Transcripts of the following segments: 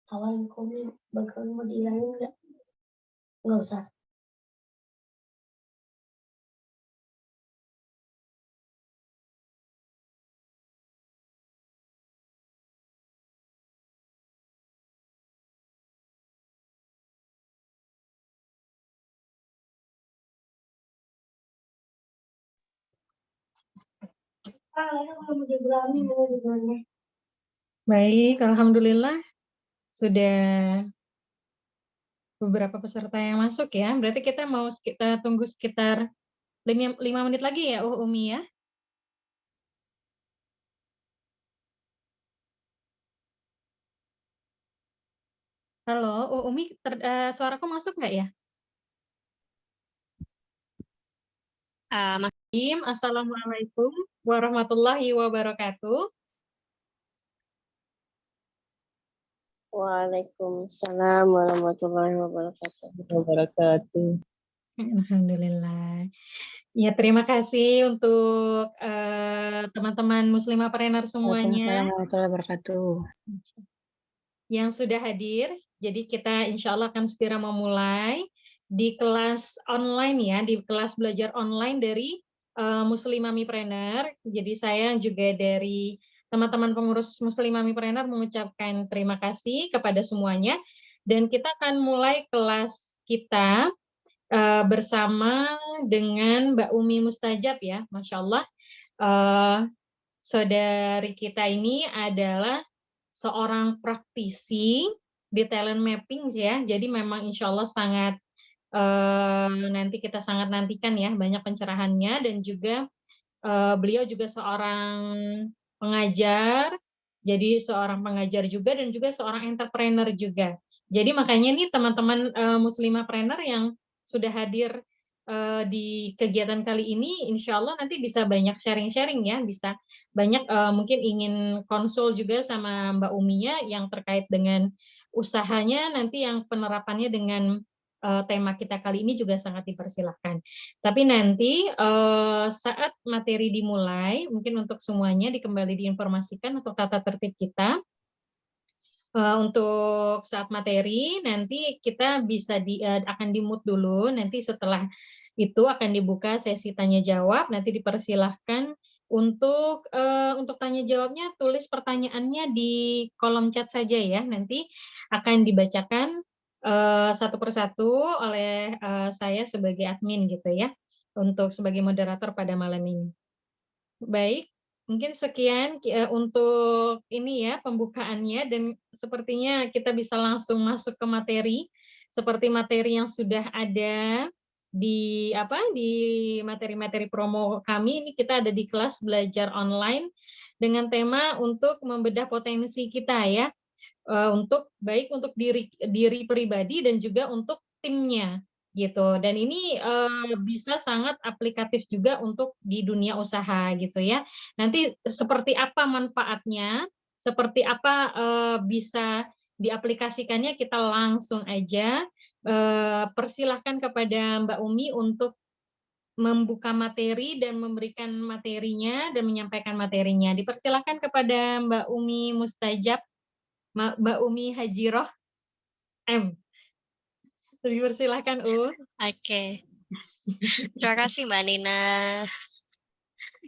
Awal komen bakalan mau dihilangin nggak? Nggak usah. Kalau mau dibilangin gimana? Baik, alhamdulillah sudah beberapa peserta yang masuk ya. Berarti kita tunggu sekitar 5 menit lagi ya, Umi ya? Halo, Umi, suaraku masuk nggak ya? Assalamualaikum warahmatullahi wabarakatuh. Waalaikumsalam warahmatullahi wabarakatuh. Alhamdulillah. Ya, terima kasih untuk teman-teman muslimapreneur semuanya Waalaikumsalam warahmatullahi wabarakatuh. yang sudah hadir. Jadi kita insya Allah akan segera memulai di kelas online ya, di kelas belajar online dari Muslimamipreneur. Jadi saya juga dari teman-teman pengurus Muslimamipreneur mengucapkan terima kasih kepada semuanya. Dan kita akan mulai kelas kita bersama dengan Mbak Umi Mustajab ya, Masya Allah. Saudari kita ini adalah seorang praktisi di talent mapping ya, jadi memang insya Allah sangat nanti kita sangat nantikan ya banyak pencerahannya dan juga beliau juga seorang pengajar, jadi seorang pengajar juga dan juga seorang entrepreneur juga. Jadi makanya nih teman-teman muslimapreneur yang sudah hadir di kegiatan kali ini, insya Allah nanti bisa banyak sharing-sharing ya, bisa banyak mungkin ingin konsul juga sama Mbak Uminya yang terkait dengan usahanya, nanti yang penerapannya dengan tema kita kali ini juga sangat dipersilahkan. Tapi nanti saat materi dimulai, mungkin untuk semuanya kembali diinformasikan untuk tata tertib kita. Untuk saat materi nanti kita bisa akan di-mute dulu, nanti setelah itu akan dibuka sesi tanya jawab, nanti dipersilahkan untuk tanya jawabnya tulis pertanyaannya di kolom chat saja ya, nanti akan dibacakan satu persatu oleh saya sebagai admin gitu ya, untuk sebagai moderator pada malam ini. Baik, mungkin sekian untuk ini ya pembukaannya dan sepertinya kita bisa langsung masuk ke materi seperti materi yang sudah ada di materi-materi promo kami. Ini kita ada di kelas belajar online dengan tema untuk membedah potensi kita ya, untuk baik untuk diri pribadi dan juga untuk timnya gitu. Dan ini bisa sangat aplikatif juga untuk di dunia usaha gitu ya. Nanti seperti apa manfaatnya, seperti apa bisa diaplikasikannya, kita langsung aja persilahkan kepada Mbak Umi untuk membuka materi dan memberikan materinya dan menyampaikan materinya. Dipersilahkan kepada Mbak Umi Mustajab, Mbak Umi Hajiroh M. Dipersilahkan, Oke, terima kasih Mbak Nina.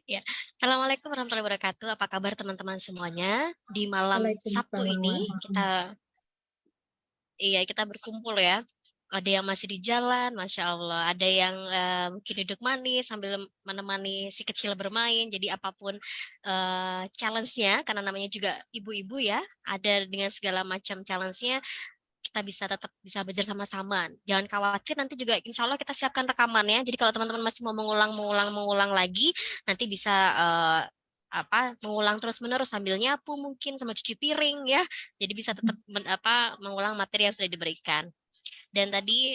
Ya, Assalamualaikum warahmatullahi wabarakatuh. Apa kabar teman-teman semuanya? Di malam Sabtu ini kita berkumpul ya. Ada yang masih di jalan, Masya Allah. Ada yang mungkin duduk manis sambil menemani si kecil bermain. Jadi apapun challenge-nya, karena namanya juga ibu-ibu ya, ada dengan segala macam challenge-nya, kita tetap bisa belajar sama-sama. Jangan khawatir, nanti juga insya Allah kita siapkan rekamannya. Jadi kalau teman-teman masih mau mengulang lagi, nanti bisa mengulang terus-menerus sambil nyapu mungkin sama cuci piring ya. Jadi bisa tetap mengulang materi yang sudah diberikan. Dan tadi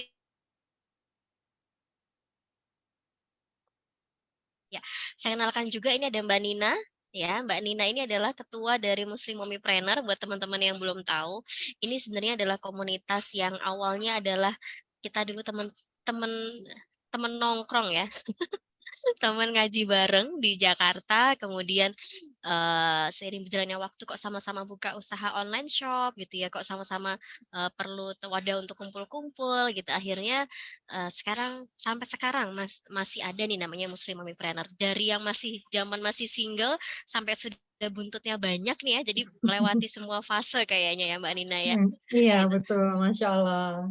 ya, saya kenalkan juga ini ada Mbak Nina. Ya, Mbak Nina ini adalah ketua dari Muslim Mommypreneur. Buat teman-teman yang belum tahu, ini sebenarnya adalah komunitas yang awalnya adalah kita dulu teman nongkrong ya, teman ngaji bareng di Jakarta. Kemudian seiring berjalannya waktu kok sama-sama buka usaha online shop gitu ya, kok sama-sama perlu wadah untuk kumpul-kumpul gitu. Akhirnya sekarang sampai sekarang masih ada nih namanya Muslim Mommypreneur. Dari yang masih single sampai sudah buntutnya banyak nih ya, jadi melewati semua fase kayaknya ya Mbak Nina ya, Iya gitu. betul, Masya Allah.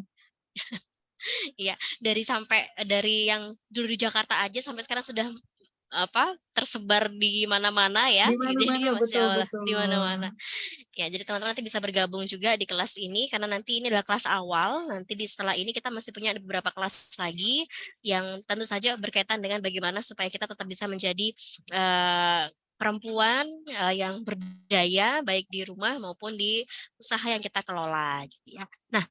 Iya, dari yang dulu di Jakarta aja sampai sekarang sudah tersebar di mana-mana ya, Di gitu. Jadi mana-mana, Masya betul Allah, betul. di mana-mana. Ya, jadi teman-teman nanti bisa bergabung juga di kelas ini karena nanti ini adalah kelas awal. Nanti setelah ini kita masih punya beberapa kelas lagi yang tentu saja berkaitan dengan bagaimana supaya kita tetap bisa menjadi perempuan yang berdaya baik di rumah maupun di usaha yang kita kelola gitu ya. Nah,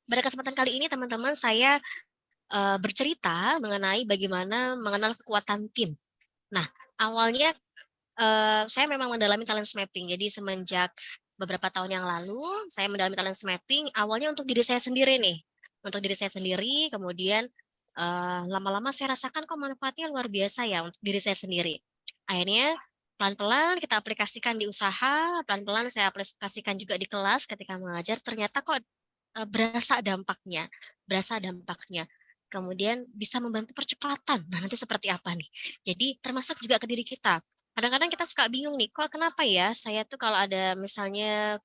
pada kesempatan kali ini teman-teman saya bercerita mengenai bagaimana mengenal kekuatan tim. Nah, awalnya saya memang mendalami talent mapping. Jadi semenjak beberapa tahun yang lalu, saya mendalami talent mapping awalnya untuk diri saya sendiri nih. Untuk diri saya sendiri, kemudian lama-lama saya rasakan kok manfaatnya luar biasa ya untuk diri saya sendiri. Akhirnya pelan-pelan kita aplikasikan di usaha, pelan-pelan saya aplikasikan juga di kelas ketika mengajar, ternyata kok berasa dampaknya. Kemudian bisa membantu percepatan. Nah, nanti seperti apa nih? Jadi termasuk juga ke diri kita. Kadang-kadang kita suka bingung nih, kok kenapa ya saya tuh kalau ada misalnya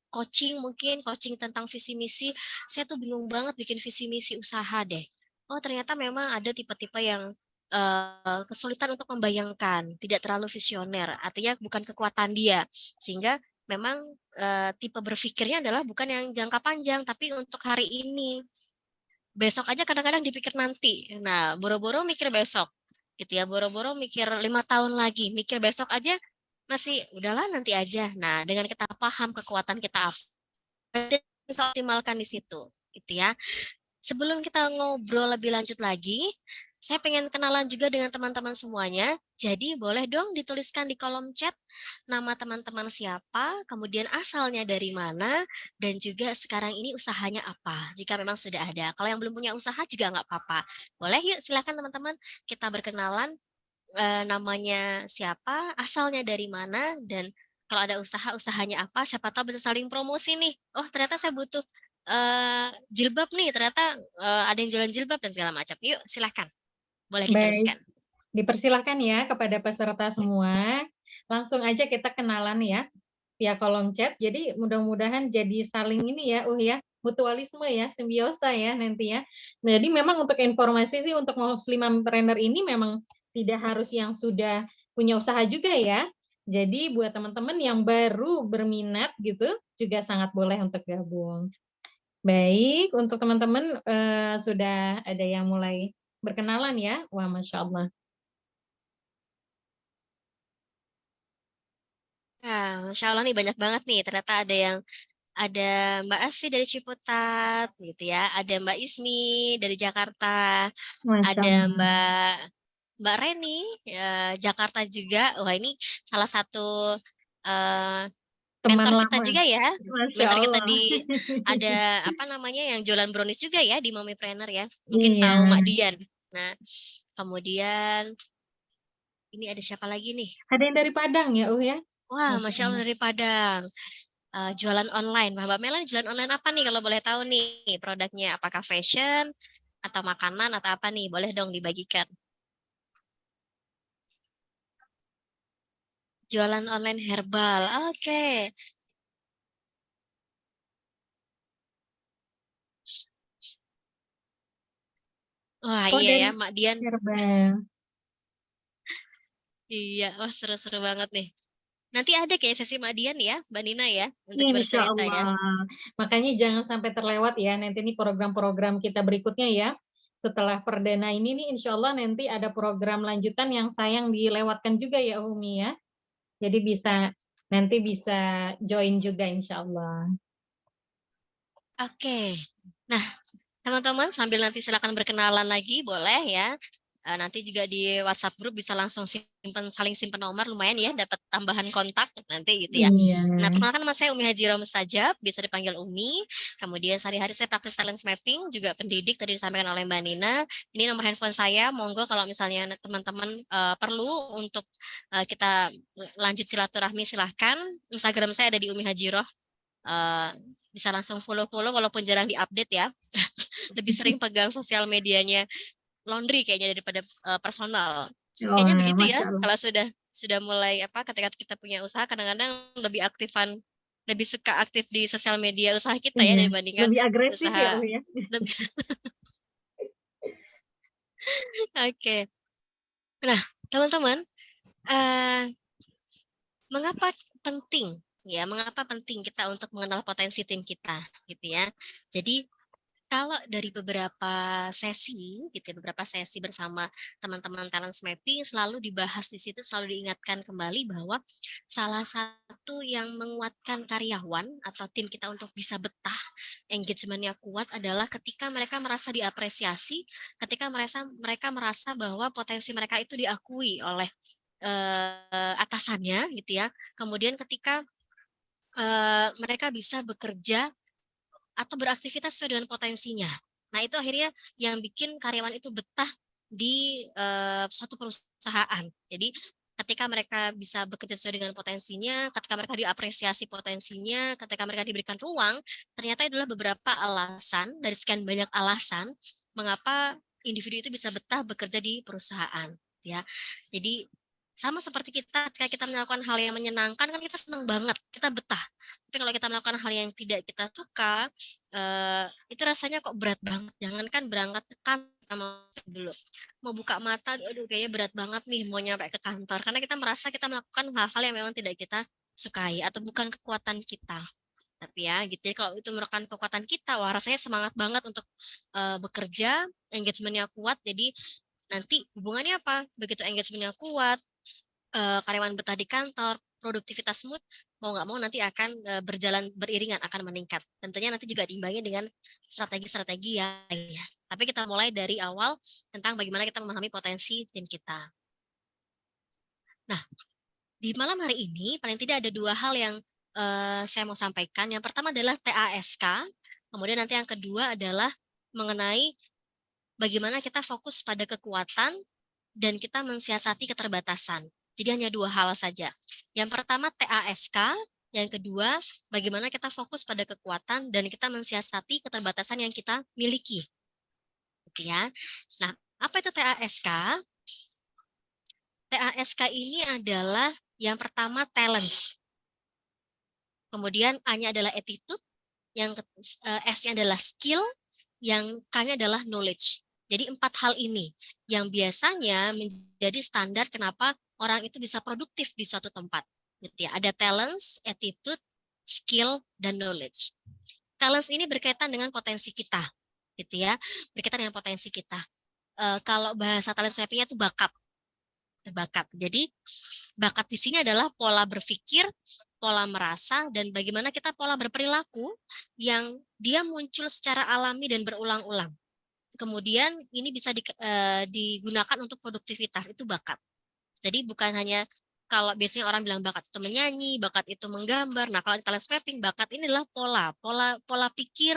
mungkin coaching tentang visi misi, saya tuh bingung banget bikin visi misi usaha deh. Oh, ternyata memang ada tipe-tipe yang kesulitan untuk membayangkan, tidak terlalu visioner, artinya bukan kekuatan dia. Sehingga memang tipe berpikirnya adalah bukan yang jangka panjang, tapi untuk hari ini. Besok aja kadang-kadang dipikir nanti. Nah, boro-boro mikir besok. Gitu ya, boro-boro mikir 5 tahun lagi, mikir besok aja masih udahlah nanti aja. Nah, dengan kita paham kekuatan kita apa, kita bisa optimalkan di situ, gitu ya. Sebelum kita ngobrol lebih lanjut lagi, saya pengen kenalan juga dengan teman-teman semuanya. Jadi boleh dong dituliskan di kolom chat nama teman-teman siapa, kemudian asalnya dari mana, dan juga sekarang ini usahanya apa, jika memang sudah ada. Kalau yang belum punya usaha juga nggak apa-apa. Boleh yuk silakan teman-teman kita berkenalan namanya siapa, asalnya dari mana, dan kalau ada usaha, usahanya apa, siapa tahu bisa saling promosi nih. Oh, ternyata saya butuh jilbab nih, ternyata ada yang jualan jilbab dan segala macam. Yuk, silakan. Boleh Baik, dituliskan. dipersilahkan ya kepada peserta semua. Langsung aja kita kenalan ya via kolom chat. Jadi mudah-mudahan jadi saling ini ya, ya, mutualisme ya, simbiosa ya nanti ya. Jadi memang untuk informasi sih untuk Muslim Mommypreneur ini memang tidak harus yang sudah punya usaha juga ya. Jadi buat teman-teman yang baru berminat gitu juga sangat boleh untuk gabung. Baik, untuk teman-teman sudah ada yang mulai berkenalan ya. Wah, Masya Allah. Nah, Masya Allah nih banyak banget nih. Ternyata ada Mbak Asih dari Ciputat, gitu ya. Ada Mbak Ismi dari Jakarta. Masya Ada Allah. Mbak Reni, Jakarta juga. Wah, ini salah satu eh, Teman mentor kita lama. juga ya. Masya Mentor kita Allah. ada apa namanya yang jualan brownies juga ya di Mommypreneur ya. Mungkin Iya. tahu Mak Dian. Nah, kemudian ini ada siapa lagi nih? Ada yang dari Padang ya, ya? Wah, Masya Masya Allah Allah. dari Padang. Jualan online. Mbak Melan jualan online apa nih kalau boleh tahu nih produknya? Apakah fashion atau makanan atau apa nih? Boleh dong dibagikan. Jualan online herbal. Oke. Wah, Oh, iya dari ya, Mak Dian. Herbal. Iya, wah seru-seru banget nih. Nanti ada kayak sesi Mak Dian ya, Mbak Nina ya, untuk Insya bercerita ya. Allah. Makanya jangan sampai terlewat ya. Nanti ini program-program kita berikutnya ya. Setelah perdana ini nih, insya Allah nanti ada program lanjutan yang sayang dilewatkan juga ya, Umi ya. Jadi nanti bisa join juga insya Allah. Oke. Nah, teman-teman sambil nanti silakan berkenalan lagi, boleh ya. Nanti juga di WhatsApp grup bisa langsung saling simpen nomor, lumayan ya dapat tambahan kontak nanti gitu ya. Iya. Nah, perkenalkan nama saya Umi Hajirah Mustajab, bisa dipanggil Umi. Kemudian sehari-hari saya praktis talent mapping, juga pendidik tadi disampaikan oleh Mbak Nina. Ini nomor handphone saya, monggo kalau misalnya teman-teman perlu untuk kita lanjut silaturahmi silahkan. Instagram saya ada di Umi Hajirah. Bisa langsung follow-follow walaupun jarang diupdate ya. Lebih sering pegang sosial medianya laundry kayaknya daripada personal. Oh, Kayaknya begitu ya. Masya Allah. Kalau sudah mulai ketika kita punya usaha kadang-kadang lebih suka aktif di sosial media usaha kita ya Iya, dibandingkan lebih agresif ya, usaha. ya. Oke. Nah, teman-teman, mengapa penting ya? Mengapa penting kita untuk mengenal potensi tim kita, gitu ya? Jadi kalau dari beberapa sesi, gitu ya, beberapa sesi bersama teman-teman talent mapping selalu dibahas di situ, selalu diingatkan kembali bahwa salah satu yang menguatkan karyawan atau tim kita untuk bisa betah, engagementnya kuat adalah ketika mereka merasa diapresiasi, ketika mereka merasa bahwa potensi mereka itu diakui oleh atasannya, gitu ya. Kemudian ketika mereka bisa bekerja atau beraktivitas sesuai dengan potensinya. Nah, itu akhirnya yang bikin karyawan itu betah di suatu perusahaan. Jadi, ketika mereka bisa bekerja sesuai dengan potensinya, ketika mereka diapresiasi potensinya, ketika mereka diberikan ruang, ternyata itulah beberapa alasan dari sekian banyak alasan mengapa individu itu bisa betah bekerja di perusahaan, ya. Jadi sama seperti kita ketika kita melakukan hal yang menyenangkan kan kita senang banget, kita betah. Tapi kalau kita melakukan hal yang tidak kita suka, itu rasanya kok berat banget. Jangankan berangkat ke kantor dulu, mau buka mata, aduh kayaknya berat banget nih mau nyampe ke kantor. Karena kita merasa kita melakukan hal-hal yang memang tidak kita sukai atau bukan kekuatan kita. Tapi ya gitu, jadi kalau itu merupakan kekuatan kita, wah rasanya semangat banget untuk bekerja, engagementnya kuat. Jadi nanti hubungannya apa? Begitu engagementnya kuat, karyawan betah di kantor, produktivitas mood mau nggak mau nanti akan berjalan beriringan, akan meningkat. Tentunya nanti juga diimbangi dengan strategi-strategi yang lainnya. Tapi kita mulai dari awal tentang bagaimana kita memahami potensi tim kita. Nah, di malam hari ini paling tidak ada 2 hal yang saya mau sampaikan. Yang pertama adalah TASK, kemudian nanti yang kedua adalah mengenai bagaimana kita fokus pada kekuatan dan kita mensiasati keterbatasan. Jadi hanya 2 hal saja. Yang pertama TASK, yang kedua bagaimana kita fokus pada kekuatan dan kita mensiasati keterbatasan yang kita miliki. Oke ya. Nah, apa itu TASK? TASK ini adalah yang pertama talent. Kemudian A-nya adalah attitude, yang S-nya adalah skill, yang K-nya adalah knowledge. Jadi 4 hal ini yang biasanya menjadi standar kenapa orang itu bisa produktif di suatu tempat. Gitu ya. Ada talents, attitude, skill, dan knowledge. Talents ini berkaitan dengan potensi kita, gitu ya. Berkaitan dengan potensi kita. Kalau bahasa talent savvy-nya itu bakat. Jadi bakat di sini adalah pola berpikir, pola merasa, dan bagaimana kita pola berperilaku yang dia muncul secara alami dan berulang-ulang. Kemudian ini bisa digunakan untuk produktivitas, itu bakat. Jadi bukan hanya kalau biasanya orang bilang bakat itu menyanyi, bakat itu menggambar. Nah, kalau di talent mapping, bakat ini adalah pola pikir,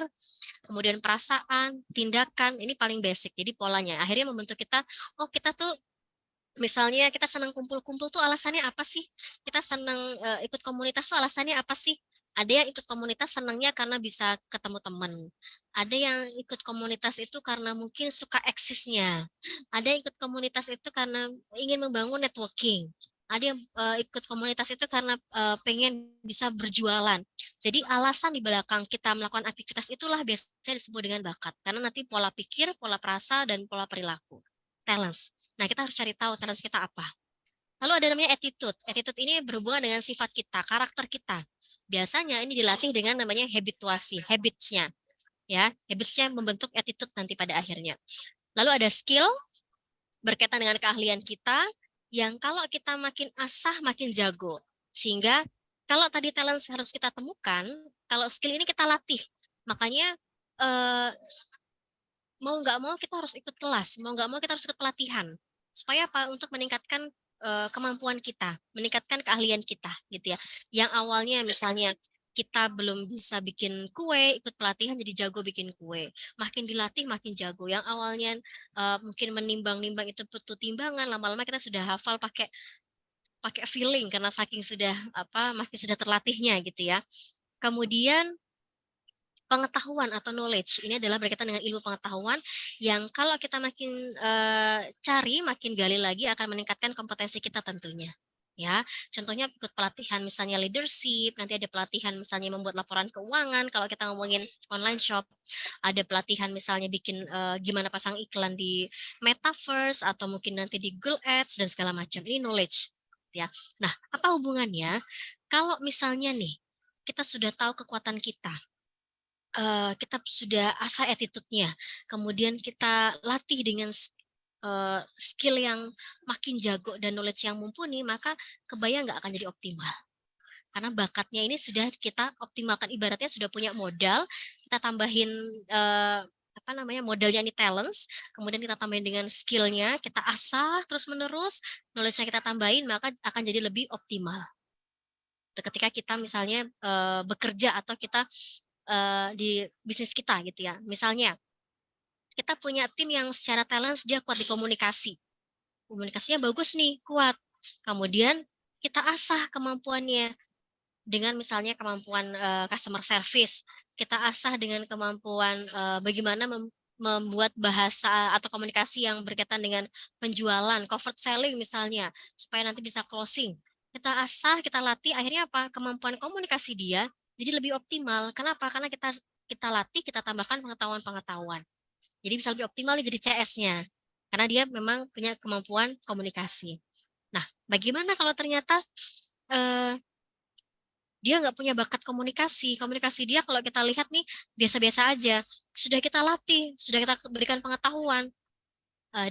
kemudian perasaan, tindakan, ini paling basic. Jadi polanya akhirnya membentuk kita, oh kita tuh misalnya kita senang kumpul-kumpul tuh alasannya apa sih? Kita senang ikut komunitas tuh alasannya apa sih? Ada yang ikut komunitas senangnya karena bisa ketemu teman. Ada yang ikut komunitas itu karena mungkin suka eksisnya. Ada yang ikut komunitas itu karena ingin membangun networking. Ada yang ikut komunitas itu karena pengen bisa berjualan. Jadi alasan di belakang kita melakukan aktivitas itulah biasanya disebut dengan bakat. Karena nanti pola pikir, pola perasa, dan pola perilaku. Talents. Nah, kita harus cari tahu talents kita apa. Lalu ada namanya attitude. Attitude ini berhubungan dengan sifat kita, karakter kita. Biasanya ini dilatih dengan namanya habituasi, habits-nya. Ya, habits-nya membentuk attitude nanti pada akhirnya. Lalu ada skill, berkaitan dengan keahlian kita, yang kalau kita makin asah, makin jago. Sehingga kalau tadi talent harus kita temukan, kalau skill ini kita latih. Makanya mau nggak mau kita harus ikut kelas, mau nggak mau kita harus ikut pelatihan. Supaya apa? Untuk meningkatkan kemampuan kita, meningkatkan keahlian kita gitu ya. Yang awalnya misalnya kita belum bisa bikin kue, ikut pelatihan jadi jago bikin kue. Makin dilatih makin jago. Yang awalnya mungkin menimbang-nimbang itu butuh timbangan, lama-lama kita sudah hafal pakai pakai feeling karena saking sudah makin sudah terlatihnya gitu ya. Kemudian pengetahuan atau knowledge ini adalah berkaitan dengan ilmu pengetahuan yang kalau kita makin cari, makin gali lagi akan meningkatkan kompetensi kita tentunya. Ya, contohnya ikut pelatihan misalnya leadership, nanti ada pelatihan misalnya membuat laporan keuangan. Kalau kita ngomongin online shop, ada pelatihan misalnya bikin gimana pasang iklan di Metaverse atau mungkin nanti di Google Ads dan segala macam. Ini knowledge, ya. Nah, apa hubungannya? Kalau misalnya nih kita sudah tahu kekuatan kita sudah asah attitude-nya, kemudian kita latih dengan skill yang makin jago dan knowledge yang mumpuni, maka kebayang nggak akan jadi optimal. Karena bakatnya ini sudah kita optimalkan, ibaratnya sudah punya modal, kita tambahin modalnya ini talents, kemudian kita tambahin dengan skill-nya, kita asah terus-menerus, knowledge-nya kita tambahin, maka akan jadi lebih optimal. Ketika kita misalnya bekerja atau kita di bisnis kita gitu ya. Misalnya kita punya tim yang secara talent dia kuat di komunikasi. Komunikasinya bagus nih, kuat. Kemudian kita asah kemampuannya dengan misalnya kemampuan customer service. Kita asah dengan kemampuan bagaimana membuat bahasa atau komunikasi yang berkaitan dengan penjualan, covert selling misalnya, supaya nanti bisa closing. Kita asah, kita latih, akhirnya apa? Kemampuan komunikasi dia jadi lebih optimal. Kenapa? Karena kita latih, kita tambahkan pengetahuan-pengetahuan. Jadi bisa lebih optimal nih jadi CS-nya. Karena dia memang punya kemampuan komunikasi. Nah, bagaimana kalau ternyata eh, dia nggak punya bakat komunikasi. Komunikasi dia kalau kita lihat nih biasa-biasa aja. Sudah kita latih, sudah kita berikan pengetahuan.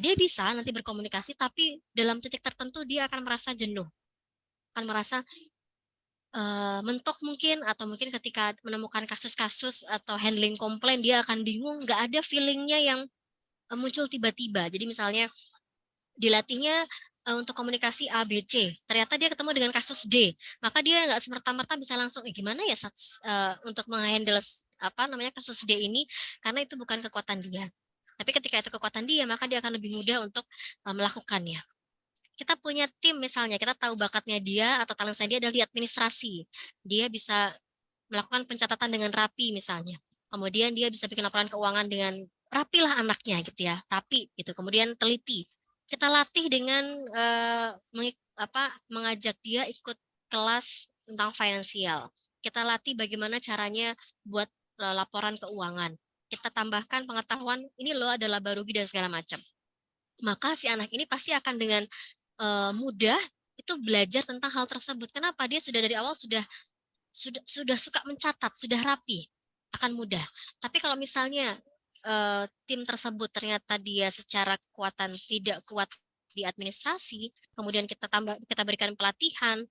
Dia bisa nanti berkomunikasi, tapi dalam titik tertentu dia akan merasa jenuh. Akan merasa mentok mungkin, atau mungkin ketika menemukan kasus-kasus atau handling komplain, dia akan bingung, nggak ada feelingnya yang muncul tiba-tiba. Jadi misalnya dilatihnya untuk komunikasi A, B, C. Ternyata dia ketemu dengan kasus D. Maka dia nggak semerta-merta bisa langsung, gimana ya untuk menghandle kasus D ini, karena itu bukan kekuatan dia. Tapi ketika itu kekuatan dia, maka dia akan lebih mudah untuk melakukannya. Kita punya tim misalnya, kita tahu bakatnya dia atau talentnya dia adalah di administrasi. Dia bisa melakukan pencatatan dengan rapi misalnya. Kemudian dia bisa bikin laporan keuangan dengan rapilah anaknya gitu ya, tapi gitu. Kemudian teliti. Kita latih dengan mengajak dia ikut kelas tentang finansial. Kita latih bagaimana caranya buat laporan keuangan. Kita tambahkan pengetahuan, ini loh adalah laba rugi dan segala macam. Maka si anak ini pasti akan dengan mudah itu belajar tentang hal tersebut. Kenapa? Dia sudah dari awal sudah suka mencatat, sudah rapi, akan mudah. Tapi kalau misalnya tim tersebut ternyata dia secara kekuatan tidak kuat di administrasi, kemudian kita berikan pelatihan,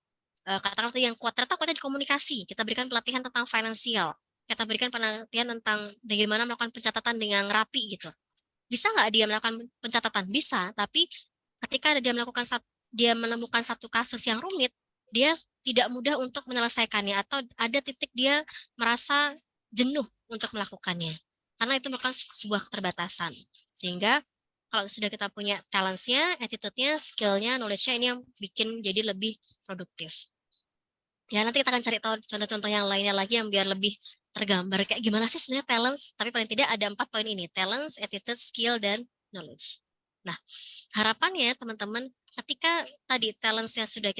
katakanlah yang kuat ternyata kuatnya di komunikasi, kita berikan pelatihan tentang finansial, kita berikan pelatihan tentang bagaimana melakukan pencatatan dengan rapi gitu. Bisa nggak dia melakukan pencatatan? Bisa, tapi ketika dia menemukan satu kasus yang rumit, dia tidak mudah untuk menyelesaikannya atau ada titik dia merasa jenuh untuk melakukannya. Karena itu merupakan sebuah keterbatasan. Sehingga kalau sudah kita punya talents-nya, attitude-nya, skill-nya, knowledge-nya, ini yang bikin jadi lebih produktif. Ya, nanti kita akan cari tahu contoh-contoh yang lainnya lagi yang biar lebih tergambar kayak gimana sih sebenarnya talents, tapi paling tidak ada 4 poin ini, talents, attitude, skill, dan knowledge. Nah, harapannya teman-teman ketika tadi talents-nya sudah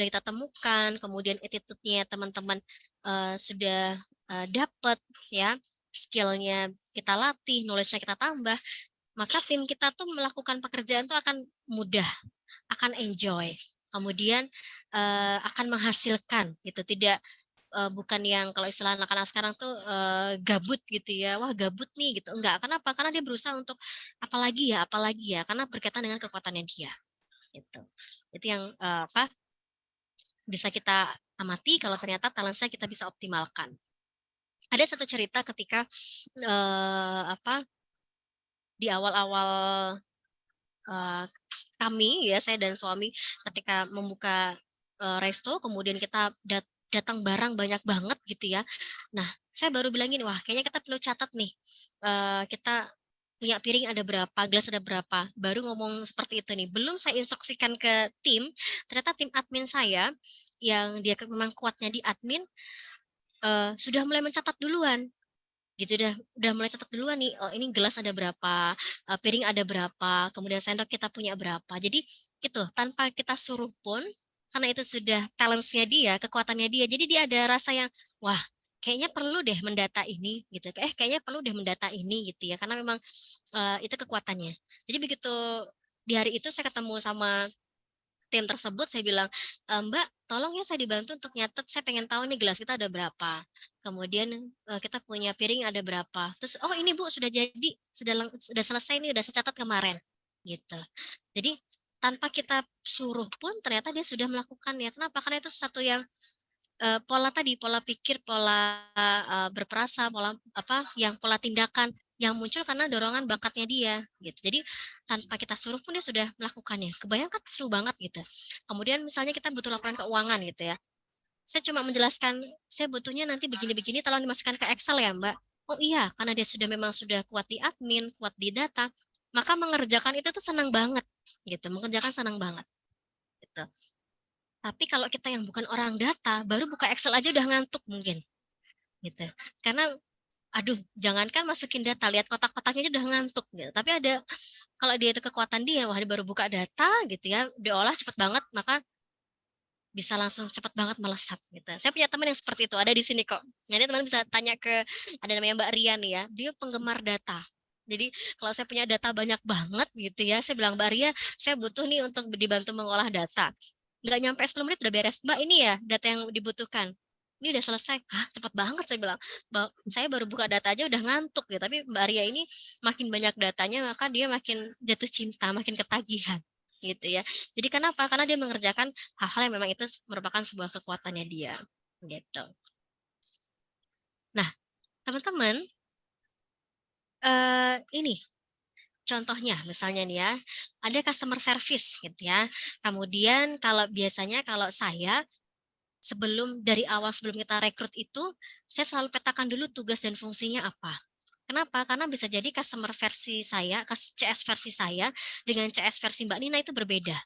kita temukan, kemudian attitude-nya teman-teman sudah dapat ya, skill-nya kita latih, knowledge-nya kita tambah, maka tim kita tuh melakukan pekerjaan tuh akan mudah, akan enjoy. Kemudian akan menghasilkan gitu, tidak bukan yang kalau istilah anak-anak sekarang tuh gabut gitu ya, wah gabut nih gitu, enggak. Kenapa? Karena dia berusaha untuk apalagi ya, karena berkaitan dengan kekuatannya dia gitu. Itu yang bisa kita amati kalau ternyata talentnya kita bisa optimalkan. Ada satu cerita ketika di awal-awal kami ya, saya dan suami ketika membuka resto, kemudian kita datang barang banyak banget gitu ya. Nah, saya baru bilang gini, wah kayaknya kita perlu catat nih, kita punya piring ada berapa, gelas ada berapa. Baru ngomong seperti itu nih. Belum saya instruksikan ke tim, ternyata tim admin saya yang dia memang kuatnya di admin sudah mulai mencatat duluan gitu, udah mulai catat duluan nih, oh ini gelas ada berapa, piring ada berapa, kemudian sendok kita punya berapa. Jadi itu tanpa kita suruh pun, karena itu sudah talents-nya dia, kekuatannya dia. Jadi dia ada rasa yang wah, kayaknya perlu deh mendata ini gitu. Kayaknya perlu deh mendata ini gitu ya, karena memang itu kekuatannya. Jadi begitu di hari itu saya ketemu sama tim tersebut, saya bilang, Mbak, tolong ya saya dibantu untuk nyatet, saya pengen tahu nih gelas kita ada berapa. Kemudian kita punya piring ada berapa. Terus, oh ini Bu sudah jadi, sudah selesai nih, udah saya catat kemarin. Gitu. Jadi tanpa kita suruh pun ternyata dia sudah melakukannya. Kenapa? Karena itu sesuatu yang pola tadi, pola pikir, pola berperasa, pola tindakan yang muncul karena dorongan bakatnya dia gitu. Jadi tanpa kita suruh pun dia sudah melakukannya. Kebayang kan seru banget gitu. Kemudian misalnya kita butuh laporan keuangan gitu ya. Saya cuma menjelaskan, saya butuhnya nanti begini-begini tolong dimasukkan ke Excel ya, Mbak. Oh iya, karena dia sudah kuat di admin, kuat di data, maka mengerjakan itu tuh senang banget gitu. Mengerjakan senang banget gitu. Tapi kalau kita yang bukan orang data, baru buka Excel aja udah ngantuk mungkin, gitu. Karena, aduh, jangankan masukin data, lihat kotak-kotaknya aja udah ngantuk, gitu. Tapi kalau dia itu kekuatan dia, wah dia baru buka data, gitu ya, diolah cepet banget, maka bisa langsung cepet banget melesat, gitu. Saya punya teman yang seperti itu, ada di sini kok. Nanti teman bisa tanya ke, ada namanya Mbak Ria nih ya, dia penggemar data. Jadi kalau saya punya data banyak banget gitu ya, saya bilang Mbak Ria, saya butuh nih untuk dibantu mengolah data. Nggak nyampe 10 menit udah beres. Mbak, ini ya data yang dibutuhkan. Ini udah selesai. Hah, cepet banget saya bilang. Saya baru buka data aja udah ngantuk ya. Tapi Mbak Ria ini makin banyak datanya, maka dia makin jatuh cinta, makin ketagihan. Gitu ya. Jadi kenapa? Karena dia mengerjakan hal-hal yang memang itu merupakan sebuah kekuatannya dia. Gitu. Nah, teman-teman, ini contohnya misalnya nih ya, ada customer service gitu ya. Kemudian biasanya kalau saya sebelum kita rekrut itu, saya selalu petakan dulu tugas dan fungsinya apa. Kenapa? Karena bisa jadi customer versi saya, CS versi saya dengan CS versi Mbak Nina itu berbeda.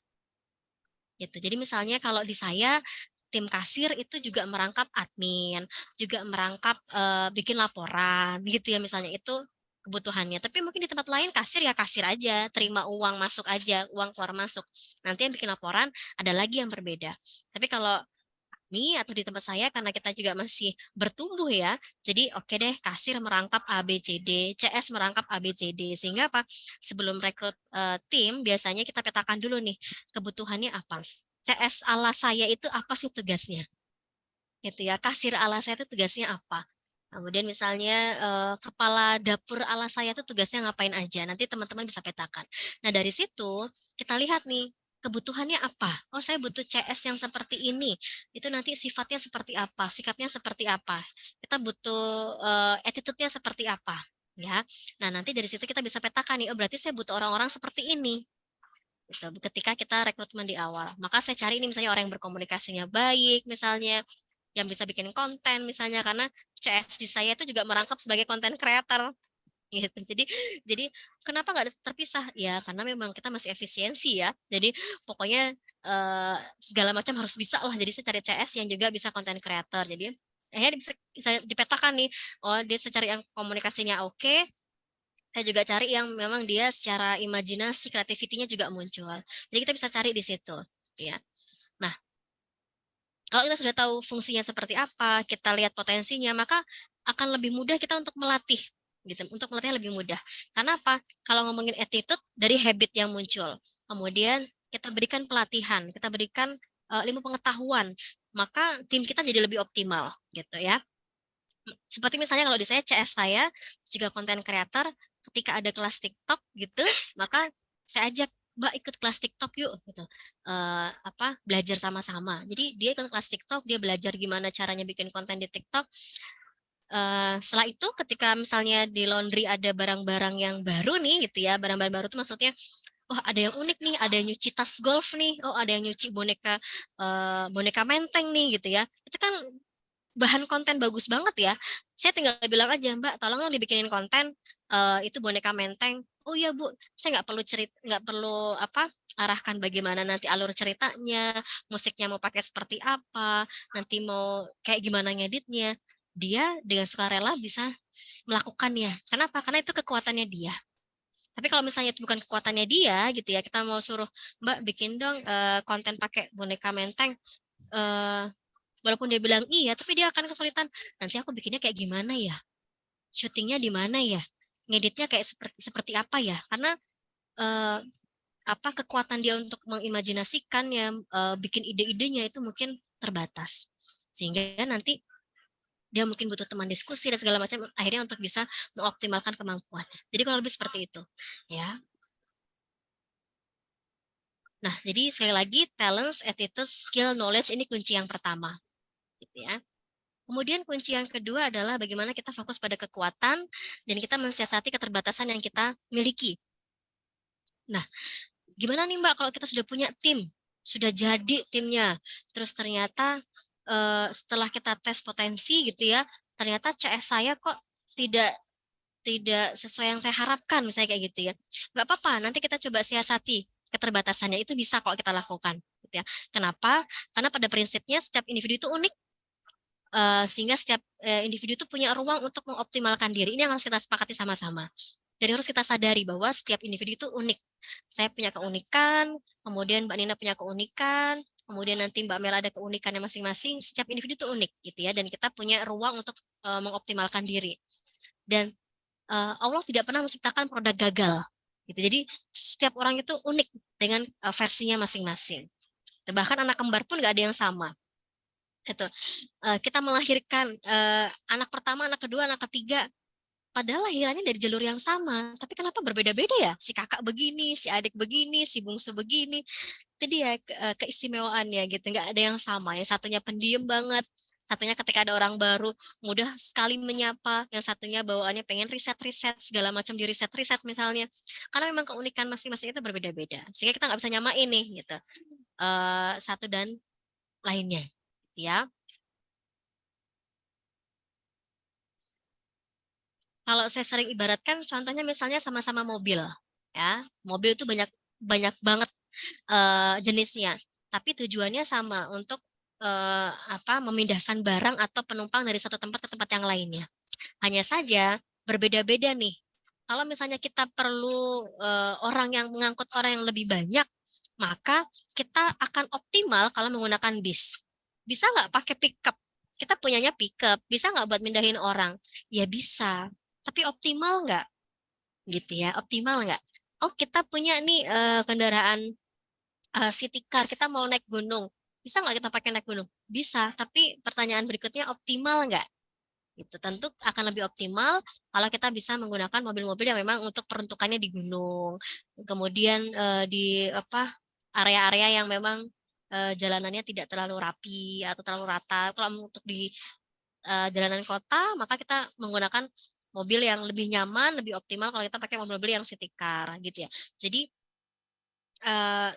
Gitu. Jadi misalnya kalau di saya tim kasir itu juga merangkap admin, juga merangkap bikin laporan gitu ya misalnya itu kebutuhannya. Tapi mungkin di tempat lain kasir ya kasir aja, terima uang masuk aja, uang keluar masuk. Nanti yang bikin laporan ada lagi yang berbeda. Tapi kalau atau di tempat saya karena kita juga masih bertumbuh ya. Jadi oke deh kasir merangkap A B C D, CS merangkap A B C D sehingga apa? Sebelum rekrut tim biasanya kita petakan dulu nih kebutuhannya apa. CS ala saya itu apa sih tugasnya? Gitu ya. Kasir ala saya itu tugasnya apa? Kemudian misalnya kepala dapur ala saya itu tugasnya ngapain aja. Nanti teman-teman bisa petakan. Nah dari situ kita lihat nih kebutuhannya apa. Oh saya butuh CS yang seperti ini. Itu nanti sifatnya seperti apa, sikapnya seperti apa. Kita butuh attitude-nya seperti apa. Ya. Nah nanti dari situ kita bisa petakan nih. Oh berarti saya butuh orang-orang seperti ini. Gitu. Ketika kita rekrutmen di awal. Maka saya cari ini misalnya orang yang berkomunikasinya baik misalnya yang bisa bikin konten misalnya karena CS di saya itu juga merangkap sebagai konten creator gitu. Jadi kenapa nggak terpisah? Ya karena memang kita masih efisiensi ya. Jadi pokoknya segala macam harus bisa lah. Jadi saya cari CS yang juga bisa konten creator. Jadi akhirnya bisa dipetakan nih. Oh dia secara yang komunikasinya oke. Saya juga cari yang memang dia secara imajinasi, kreativitinya juga muncul. Jadi kita bisa cari di situ. Ya. Nah, kalau kita sudah tahu fungsinya seperti apa, kita lihat potensinya, maka akan lebih mudah kita untuk melatih, gitu. Untuk melatih lebih mudah. Karena apa? Kalau ngomongin attitude dari habit yang muncul, kemudian kita berikan pelatihan, kita berikan ilmu pengetahuan, maka tim kita jadi lebih optimal, gitu ya. Seperti misalnya kalau di saya CS saya juga konten creator, ketika ada kelas TikTok gitu, maka saya ajak Mbak ikut kelas TikTok yuk gitu. Belajar sama-sama. Jadi dia ikut kelas TikTok, dia belajar gimana caranya bikin konten di TikTok. Setelah itu ketika misalnya di laundry ada barang-barang yang baru nih gitu ya, barang-barang baru itu maksudnya, oh ada yang unik nih, ada yang nyuci tas golf nih, oh ada yang nyuci boneka menteng nih gitu ya. Itu kan bahan konten bagus banget ya. Saya tinggal bilang aja, Mbak, tolong dong dibikinin konten itu boneka menteng. Oh iya Bu, saya nggak perlu apa arahkan bagaimana nanti alur ceritanya, musiknya mau pakai seperti apa, nanti mau kayak gimana ngeditnya. Dia dengan sukarela bisa melakukannya. Kenapa? Karena itu kekuatannya dia. Tapi kalau misalnya itu bukan kekuatannya dia gitu ya, kita mau suruh Mbak bikin dong konten pakai boneka menteng. eh, Walaupun dia bilang iya, tapi dia akan kesulitan. Nanti aku bikinnya kayak gimana ya? Syutingnya di mana ya? Ngeditnya kayak seperti apa ya? Karena eh, apa kekuatan dia untuk mengimajinasikan ya, bikin ide-idenya itu mungkin terbatas. Sehingga nanti dia mungkin butuh teman diskusi dan segala macam akhirnya untuk bisa mengoptimalkan kemampuannya. Jadi kalau lebih seperti itu, ya. Nah, jadi sekali lagi talents, attitude, skill, knowledge ini kunci yang pertama, gitu ya. Kemudian kunci yang kedua adalah bagaimana kita fokus pada kekuatan dan kita mensiasati keterbatasan yang kita miliki. Nah, gimana nih Mbak kalau kita sudah punya tim, sudah jadi timnya, terus ternyata setelah kita tes potensi gitu ya, ternyata CS saya kok tidak tidak sesuai yang saya harapkan, misalnya kayak gitu ya. Nggak apa-apa, nanti kita coba siasati keterbatasannya, itu bisa kok kita lakukan. Gitu ya. Kenapa? Karena pada prinsipnya setiap individu itu unik, sehingga setiap individu itu punya ruang untuk mengoptimalkan diri. Ini yang harus kita sepakati sama-sama. Dan harus kita sadari bahwa setiap individu itu unik. Saya punya keunikan, kemudian Mbak Nina punya keunikan, kemudian nanti Mbak Mel ada keunikannya masing-masing. Setiap individu itu unik, gitu ya. Dan kita punya ruang untuk mengoptimalkan diri. Dan Allah tidak pernah menciptakan produk gagal. Gitu. Jadi setiap orang itu unik dengan versinya masing-masing. Bahkan anak kembar pun nggak ada yang sama. Itu kita melahirkan anak pertama, anak kedua, anak ketiga, padahal lahirannya dari jalur yang sama, tapi kenapa berbeda-beda ya? Si kakak begini, si adik begini, si bungsu begini. Itu dia keistimewaannya gitu, nggak ada yang sama. Yang satunya pendiam banget, satunya ketika ada orang baru mudah sekali menyapa, yang satunya bawaannya pengen riset-riset segala macam di riset-riset misalnya. Karena memang keunikan masing-masing itu berbeda-beda, sehingga kita nggak bisa nyamain nih gitu satu dan lainnya, ya. Kalau saya sering ibaratkan contohnya misalnya sama-sama mobil, ya. Mobil itu banyak banyak banget jenisnya, tapi tujuannya sama untuk memindahkan barang atau penumpang dari satu tempat ke tempat yang lainnya. Hanya saja berbeda-beda nih. Kalau misalnya kita perlu orang yang mengangkut orang yang lebih banyak, maka kita akan optimal kalau menggunakan bis. Bisa nggak pakai pickup? Kita punyanya pickup, bisa nggak buat mindahin orang? Ya bisa, tapi optimal nggak? Gitu ya, optimal nggak? Oh kita punya nih kendaraan city car, kita mau naik gunung. Bisa nggak kita pakai naik gunung? Bisa, tapi pertanyaan berikutnya optimal nggak? Itu tentu akan lebih optimal kalau kita bisa menggunakan mobil-mobil yang memang untuk peruntukannya di gunung. Kemudian di apa area-area yang memang jalanannya tidak terlalu rapi atau terlalu rata. Kalau untuk di jalanan kota, maka kita menggunakan mobil yang lebih nyaman, lebih optimal kalau kita pakai mobil-mobil yang city car gitu ya. Jadi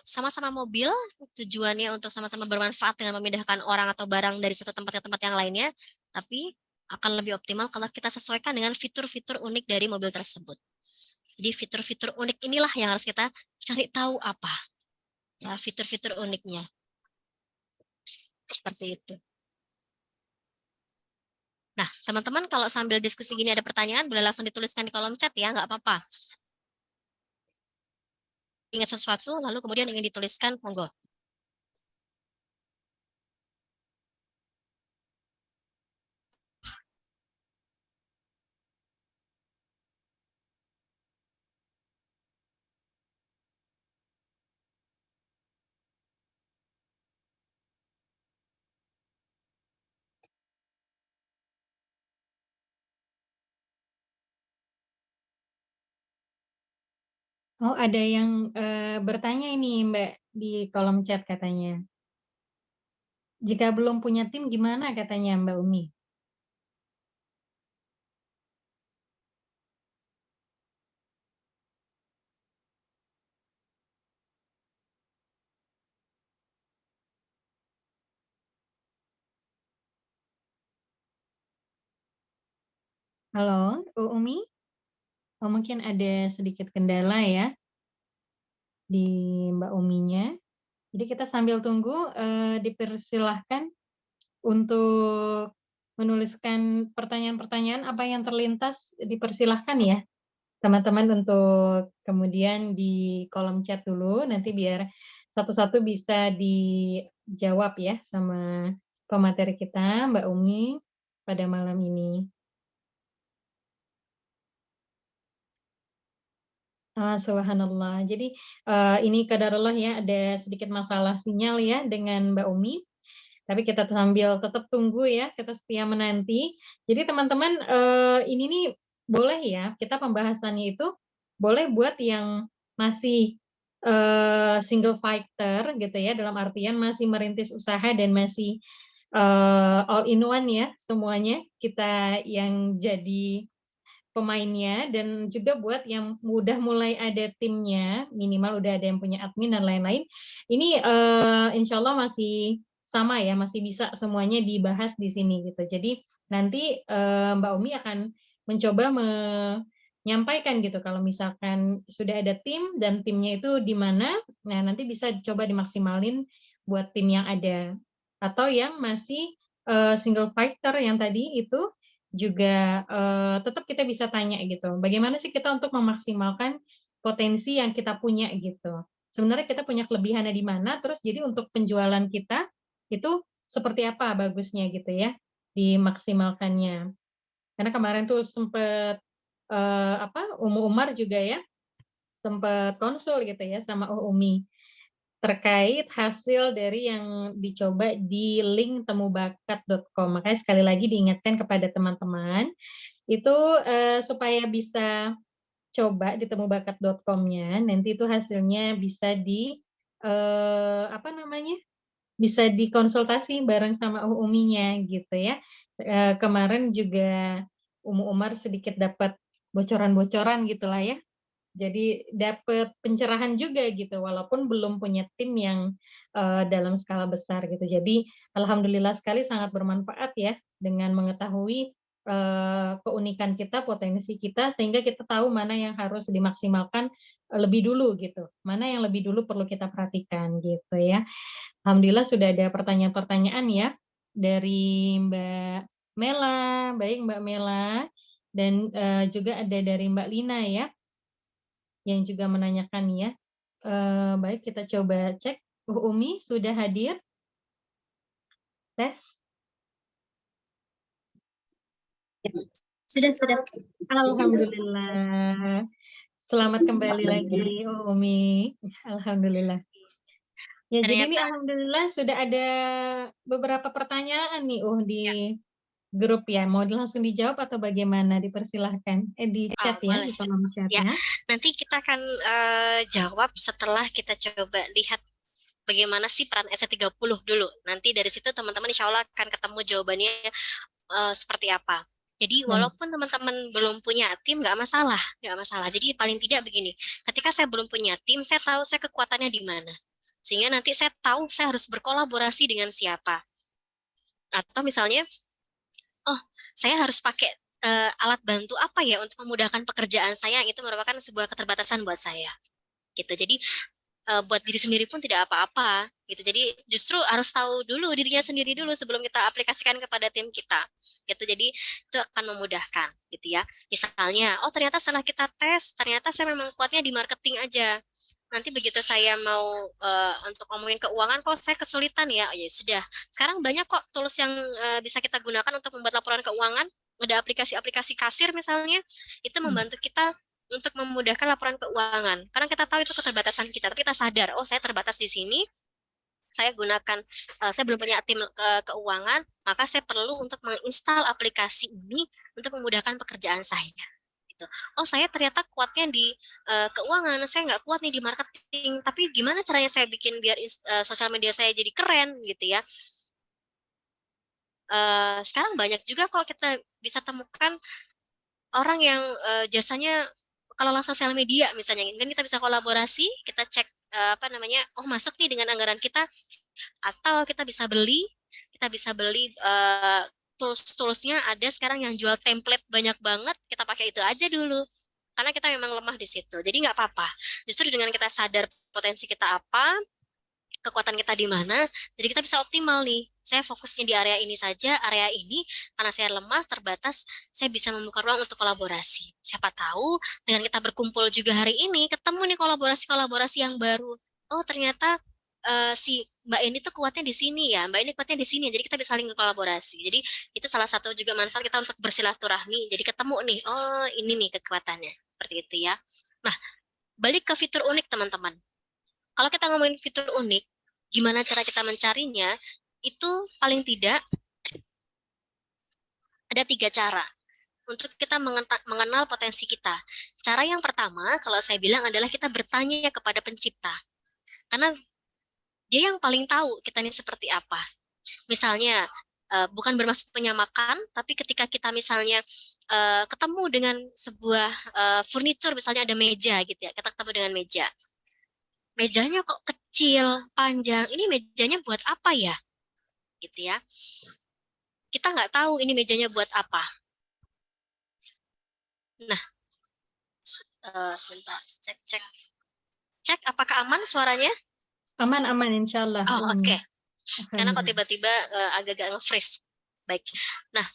sama-sama mobil, tujuannya untuk sama-sama bermanfaat dengan memindahkan orang atau barang dari satu tempat ke tempat yang lainnya, tapi akan lebih optimal kalau kita sesuaikan dengan fitur-fitur unik dari mobil tersebut. Jadi fitur-fitur unik inilah yang harus kita cari tahu apa, ya fitur-fitur uniknya. Seperti itu. Nah, teman-teman kalau sambil diskusi gini ada pertanyaan, boleh langsung dituliskan di kolom chat ya, nggak apa-apa. Ingat sesuatu, lalu kemudian ingin dituliskan, monggo. Oh, ada yang bertanya ini Mbak di kolom chat katanya. Jika belum punya tim gimana katanya Mbak Umi? Halo, Umi? Oh, mungkin ada sedikit kendala ya di Mbak Uminya. Jadi kita sambil tunggu, dipersilahkan untuk menuliskan pertanyaan-pertanyaan apa yang terlintas, dipersilahkan ya teman-teman untuk kemudian di kolom chat dulu, nanti biar satu-satu bisa dijawab ya sama pemateri kita, Mbak Umi, pada malam ini. Subhanallah. Jadi, ini qadarullah ya, ada sedikit masalah sinyal ya dengan Mbak Umi, tapi kita sambil tetap tunggu ya, kita setia menanti. Jadi teman-teman, ini nih boleh ya, kita pembahasannya itu boleh buat yang masih, single fighter gitu ya, dalam artian masih merintis usaha dan masih, all in one ya semuanya, kita yang jadi pemainnya, dan juga buat yang udah mulai ada timnya, minimal udah ada yang punya admin dan lain-lain, ini, insyaallah masih sama ya, masih bisa semuanya dibahas di sini gitu. Jadi nanti, Mbak Umi akan mencoba menyampaikan gitu kalau misalkan sudah ada tim dan timnya itu di mana, nah nanti bisa coba dimaksimalin buat tim yang ada. Atau yang masih, single fighter yang tadi itu juga, tetap kita bisa tanya gitu, bagaimana sih kita untuk memaksimalkan potensi yang kita punya gitu. Sebenarnya kita punya kelebihannya di mana, terus jadi untuk penjualan kita itu seperti apa bagusnya gitu ya, dimaksimalkannya. Karena kemarin tuh sempet, Umu Umar juga ya, sempet konsul gitu ya sama Umi. Terkait hasil dari yang dicoba di link temubakat.com. Makanya sekali lagi diingatkan kepada teman-teman, itu, supaya bisa coba di temubakat.com-nya, nanti itu hasilnya bisa apa namanya, bisa dikonsultasi bareng sama Uminya gitu ya. Kemarin juga Umar sedikit dapat bocoran-bocoran gitulah ya. Jadi dapat pencerahan juga gitu, walaupun belum punya tim yang, dalam skala besar gitu. Jadi alhamdulillah sekali sangat bermanfaat ya, dengan mengetahui, keunikan kita, potensi kita, sehingga kita tahu mana yang harus dimaksimalkan, lebih dulu gitu, mana yang lebih dulu perlu kita perhatikan gitu ya. Alhamdulillah sudah ada pertanyaan-pertanyaan ya, dari Mbak Mela, baik Mbak Mela, dan, juga ada dari Mbak Lina ya, yang juga menanyakan ya. Baik, kita coba cek. Umi sudah hadir? Tes? Sudah. Alhamdulillah. Selamat kembali lagi, Umi. Alhamdulillah. Ya, jadi ini Ternyata alhamdulillah sudah ada beberapa pertanyaan nih, di ya, grup ya. Mau langsung dijawab atau bagaimana? Dipersilahkan. Di chat ya, boleh. di kolom chat Ya, ya. nanti kita akan jawab setelah kita coba lihat bagaimana sih peran SC30 dulu. Nanti dari situ teman-teman insya Allah akan ketemu jawabannya seperti apa. Jadi Baik. walaupun teman-teman belum punya tim, nggak masalah. Jadi paling tidak begini, ketika saya belum punya tim, saya tahu saya kekuatannya di mana. Sehingga nanti saya tahu saya harus berkolaborasi dengan siapa. Atau misalnya, oh saya harus pakai alat bantu apa ya untuk memudahkan pekerjaan saya, itu merupakan sebuah keterbatasan buat saya. Gitu. Jadi buat diri sendiri pun tidak apa-apa gitu. Jadi justru harus tahu dulu dirinya sendiri dulu sebelum kita aplikasikan kepada tim kita. Gitu. Jadi itu akan memudahkan gitu ya. Misalnya, oh ternyata setelah kita tes, ternyata saya memang kuatnya di marketing aja. Nanti begitu saya mau untuk ngomongin keuangan, kok saya kesulitan ya. Ya sudah. Sekarang banyak kok tools yang bisa kita gunakan untuk membuat laporan keuangan. Ada aplikasi-aplikasi kasir misalnya, itu membantu kita untuk memudahkan laporan keuangan. Karena kita tahu itu keterbatasan kita, tapi kita sadar, oh saya terbatas di sini, saya gunakan, saya belum punya tim keuangan, maka saya perlu untuk menginstal aplikasi ini untuk memudahkan pekerjaan saya. Gitu. Oh saya ternyata kuatnya di keuangan, saya nggak kuat nih di marketing, tapi gimana caranya saya bikin biar sosial media saya jadi keren gitu ya. Sekarang banyak juga kok kita bisa temukan orang yang jasanya kelola sosial media misalnya, kan kita bisa kolaborasi, kita cek apa namanya, oh masuk nih dengan anggaran kita, atau kita bisa beli tools-toolsnya ada sekarang yang jual template banyak banget, kita pakai itu aja dulu. Karena kita memang lemah di situ. Jadi nggak apa-apa. Justru dengan kita sadar potensi kita apa, kekuatan kita di mana, jadi kita bisa optimal nih. Saya fokusnya di area ini saja, area ini, karena saya lemah, terbatas, saya bisa membuka ruang untuk kolaborasi. Siapa tahu dengan kita berkumpul juga hari ini, ketemu nih kolaborasi-kolaborasi yang baru. Oh ternyata si Mbak ini tuh kuatnya di sini ya, Mbak ini kuatnya di sini, jadi kita bisa saling kolaborasi. Jadi itu salah satu juga manfaat kita untuk bersilaturahmi. Jadi ketemu nih, oh ini nih kekuatannya, seperti itu ya. Nah, balik ke fitur unik teman-teman. Kalau kita ngomongin fitur unik, gimana cara kita mencarinya, itu paling tidak ada 3 cara untuk kita mengenal potensi kita. Cara yang pertama, kalau saya bilang adalah kita bertanya kepada pencipta. Karena dia yang paling tahu kita ini seperti apa. Misalnya, bukan bermaksud menyamakan, tapi ketika kita misalnya ketemu dengan sebuah furniture, misalnya ada meja gitu ya, kita ketemu dengan meja. Mejanya kok kecil, panjang, ini mejanya buat apa ya? Gitu ya. Kita nggak tahu ini mejanya buat apa. Nah, sebentar, cek. Cek apakah aman suaranya? Aman, insya Allah. Oh, oke. Karena kok Alhamdulillah. tiba-tiba agak-agak nge-freeze. Baik. Nah,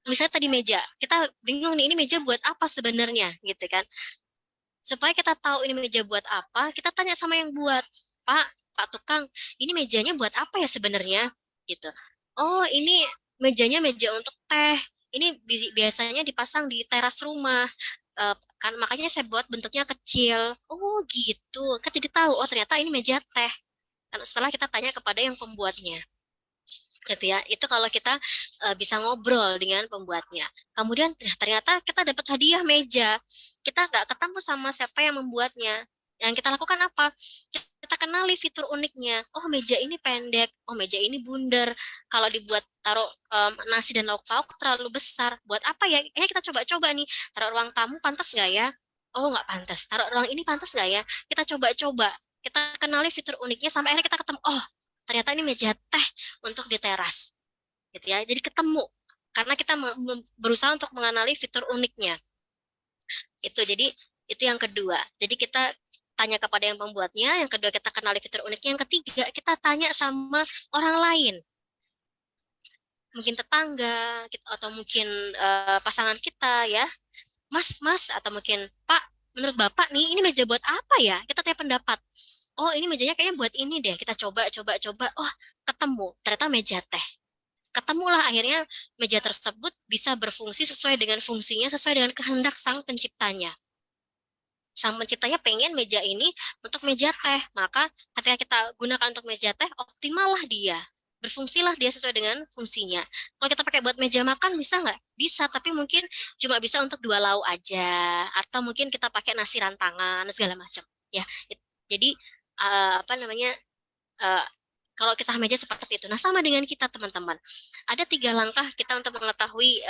misalnya tadi meja, kita bingung nih ini meja buat apa sebenarnya, gitu kan? Supaya kita tahu ini meja buat apa, kita tanya sama yang buat, Pak tukang, ini mejanya buat apa ya sebenarnya? Gitu. Oh, ini mejanya meja untuk teh. Ini biasanya dipasang di teras rumah. Kan makanya saya buat bentuknya kecil. Oh, gitu. Kan jadi tahu, oh ternyata ini meja teh. Dan setelah kita tanya kepada yang pembuatnya. Gitu ya. Itu kalau kita bisa ngobrol dengan pembuatnya. Kemudian ternyata kita dapat hadiah meja. Kita nggak ketemu sama siapa yang membuatnya. Yang kita lakukan apa? Kita kenali fitur uniknya. Oh, meja ini pendek. Oh, meja ini bundar. Kalau dibuat taruh nasi dan lauk pauk terlalu besar. Buat apa ya? Kita coba-coba nih. Taruh ruang tamu pantas nggak ya? Oh, nggak pantas. Taruh ruang ini pantas nggak ya? Kita coba-coba. Kita kenali fitur uniknya sampai akhirnya kita ketemu. Oh, ternyata ini meja teh untuk di teras. Gitu ya. Jadi ketemu. Karena kita berusaha untuk mengenali fitur uniknya. Jadi itu yang kedua. Jadi kita tanya kepada yang pembuatnya, yang kedua kita kenali fitur uniknya, yang ketiga kita tanya sama orang lain. Mungkin tetangga atau mungkin pasangan kita ya. Mas, atau mungkin Pak, menurut Bapak nih ini meja buat apa ya? Kita tanya pendapat. Oh, ini mejanya kayaknya buat ini deh. Kita coba. Oh, ketemu. Ternyata meja teh. Ketemulah akhirnya meja tersebut bisa berfungsi sesuai dengan fungsinya, sesuai dengan kehendak sang penciptanya. Sang penciptanya pengen meja ini untuk meja teh, maka ketika kita gunakan untuk meja teh, optimallah dia, berfungsilah dia sesuai dengan fungsinya. Kalau kita pakai buat meja makan bisa nggak? Bisa, tapi mungkin cuma bisa untuk 2 lauk aja, atau mungkin kita pakai nasi rantangan segala macam. Ya, jadi apa namanya? Kalau kisah meja seperti itu. Nah, sama dengan kita, teman-teman. Ada 3 langkah kita untuk mengetahui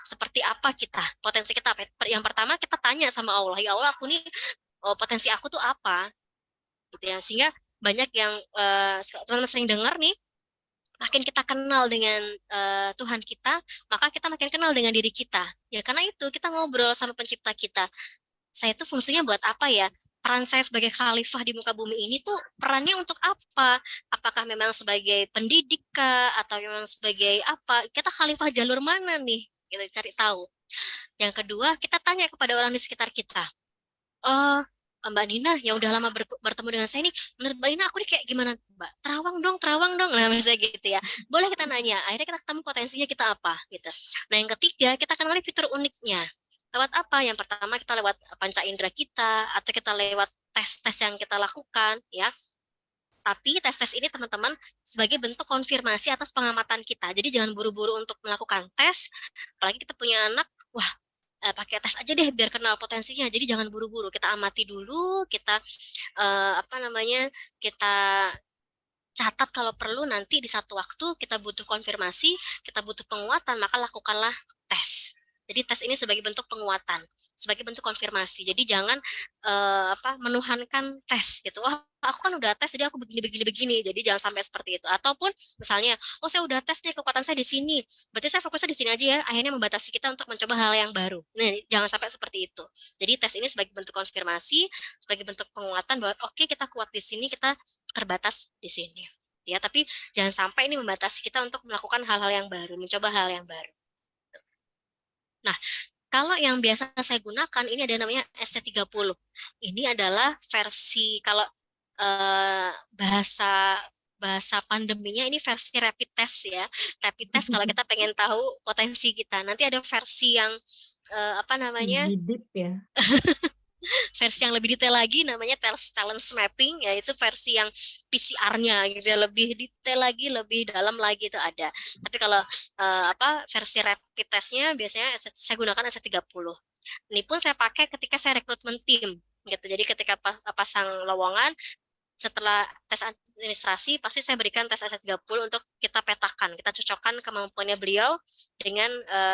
seperti apa kita, potensi kita. Yang pertama, kita tanya sama Allah. Ya Allah, aku nih, potensi aku tuh apa? Gitu ya. Sehingga banyak yang teman-teman sering dengar nih, makin kita kenal dengan Tuhan kita, maka kita makin kenal dengan diri kita. Ya, karena itu kita ngobrol sama pencipta kita. Saya tuh fungsinya buat apa ya? Peran saya sebagai khalifah di muka bumi ini tuh perannya untuk apa? Apakah memang sebagai pendidik kah? Atau memang sebagai apa? Kita khalifah jalur mana nih? Kita cari tahu. Yang kedua, kita tanya kepada orang di sekitar kita. Oh, Mbak Nina yang udah lama bertemu dengan saya ini, menurut Mbak Nina aku nih kayak gimana Mbak? Terawang dong. Nah, misalnya gitu ya. Boleh kita nanya, akhirnya kita ketemu potensinya kita apa gitu. Nah, yang ketiga, kita kenali fitur uniknya. Lewat apa? Yang pertama kita lewat panca indera kita, atau kita lewat tes-tes yang kita lakukan, ya. Tapi tes-tes ini teman-teman sebagai bentuk konfirmasi atas pengamatan kita. Jadi jangan buru-buru untuk melakukan tes, apalagi kita punya anak, wah pakai tes aja deh biar kenal potensinya. Jadi jangan buru-buru, kita amati dulu, kita kita catat kalau perlu nanti di satu waktu kita butuh konfirmasi, kita butuh penguatan, maka lakukanlah tes. Jadi tes ini sebagai bentuk penguatan, sebagai bentuk konfirmasi. Jadi jangan menuhankan tes gitu. Wah, aku kan udah tes jadi aku begini. Jadi jangan sampai seperti itu. Ataupun misalnya, oh saya udah tes nih kekuatan saya di sini. Berarti saya fokusnya di sini aja ya. Akhirnya membatasi kita untuk mencoba hal yang baru. Nah, jangan sampai seperti itu. Jadi tes ini sebagai bentuk konfirmasi, sebagai bentuk penguatan bahwa oke, kita kuat di sini, kita terbatas di sini. Ya, tapi jangan sampai ini membatasi kita untuk melakukan hal-hal yang baru, mencoba hal yang baru. Nah, kalau yang biasa saya gunakan ini ada namanya ST30. Ini adalah versi kalau bahasa pandeminya ini versi rapid test ya. Rapid test kalau kita pengen tahu potensi kita. Nanti ada versi yang apa namanya? Lebih deep ya. Versi yang lebih detail lagi namanya talent mapping, yaitu versi yang PCR-nya gitu ya, lebih detail lagi, lebih dalam lagi itu ada. Tapi kalau versi rapid test-nya biasanya saya gunakan S30. Ini pun saya pakai ketika saya rekrutmen tim gitu. Jadi ketika pasang lowongan, setelah tes administrasi pasti saya berikan tes S30 untuk kita petakan, kita cocokkan kemampuannya beliau dengan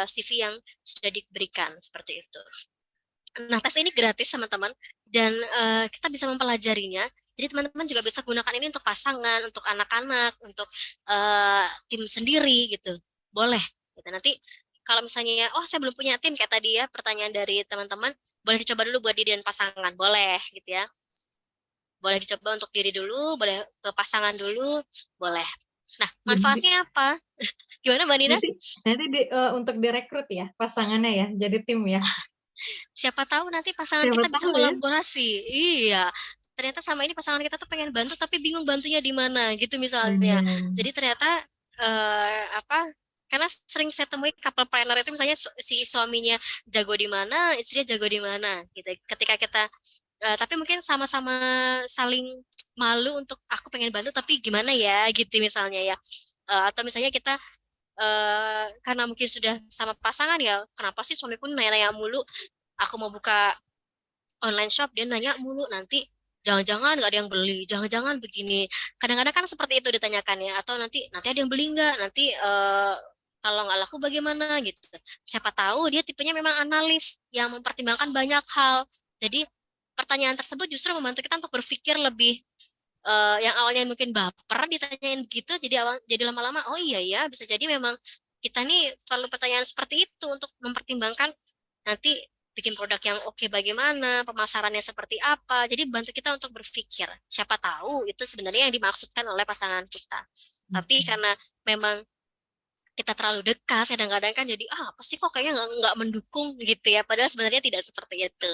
CV yang sudah diberikan seperti itu. Nah, tes ini gratis teman-teman dan kita bisa mempelajarinya. Jadi teman-teman juga bisa gunakan ini untuk pasangan, untuk anak-anak, untuk tim sendiri gitu. Boleh. Gitu. Nanti kalau misalnya, oh saya belum punya tim kayak tadi ya, pertanyaan dari teman-teman, boleh dicoba dulu buat diri dan pasangan, boleh gitu ya. Boleh dicoba untuk diri dulu, boleh ke pasangan dulu, boleh. Nah, manfaatnya apa? Gimana Mbak Nina? Nanti untuk direkrut ya pasangannya ya, jadi tim ya. Siapa tahu nanti pasangan kita bisa kolaborasi. Ya? Iya. Ternyata sama ini pasangan kita tuh pengen bantu tapi bingung bantunya di mana gitu misalnya. Jadi ternyata karena sering saya temui couple planner itu misalnya si suaminya jago di mana, istrinya jago di mana gitu. Ketika kita tapi mungkin sama-sama saling malu untuk aku pengen bantu tapi gimana ya gitu misalnya ya. Atau misalnya kita karena mungkin sudah sama pasangan ya, kenapa sih suamiku nanya-nanya mulu, aku mau buka online shop, dia nanya mulu, nanti jangan-jangan nggak ada yang beli, jangan-jangan begini. Kadang-kadang kan seperti itu ditanyakan ya, atau nanti ada yang beli nggak, nanti kalau nggak laku bagaimana gitu. Siapa tahu dia tipenya memang analis yang mempertimbangkan banyak hal. Jadi pertanyaan tersebut justru membantu kita untuk berpikir lebih yang awalnya mungkin baper ditanyain begitu, jadi lama-lama oh iya ya bisa jadi memang kita nih perlu pertanyaan seperti itu untuk mempertimbangkan nanti bikin produk yang oke bagaimana, pemasarannya seperti apa. Jadi bantu kita untuk berpikir. Siapa tahu itu sebenarnya yang dimaksudkan oleh pasangan kita. Tapi karena memang kita terlalu dekat, kadang-kadang kan jadi apa sih kok kayaknya nggak mendukung gitu ya. Padahal sebenarnya tidak seperti itu.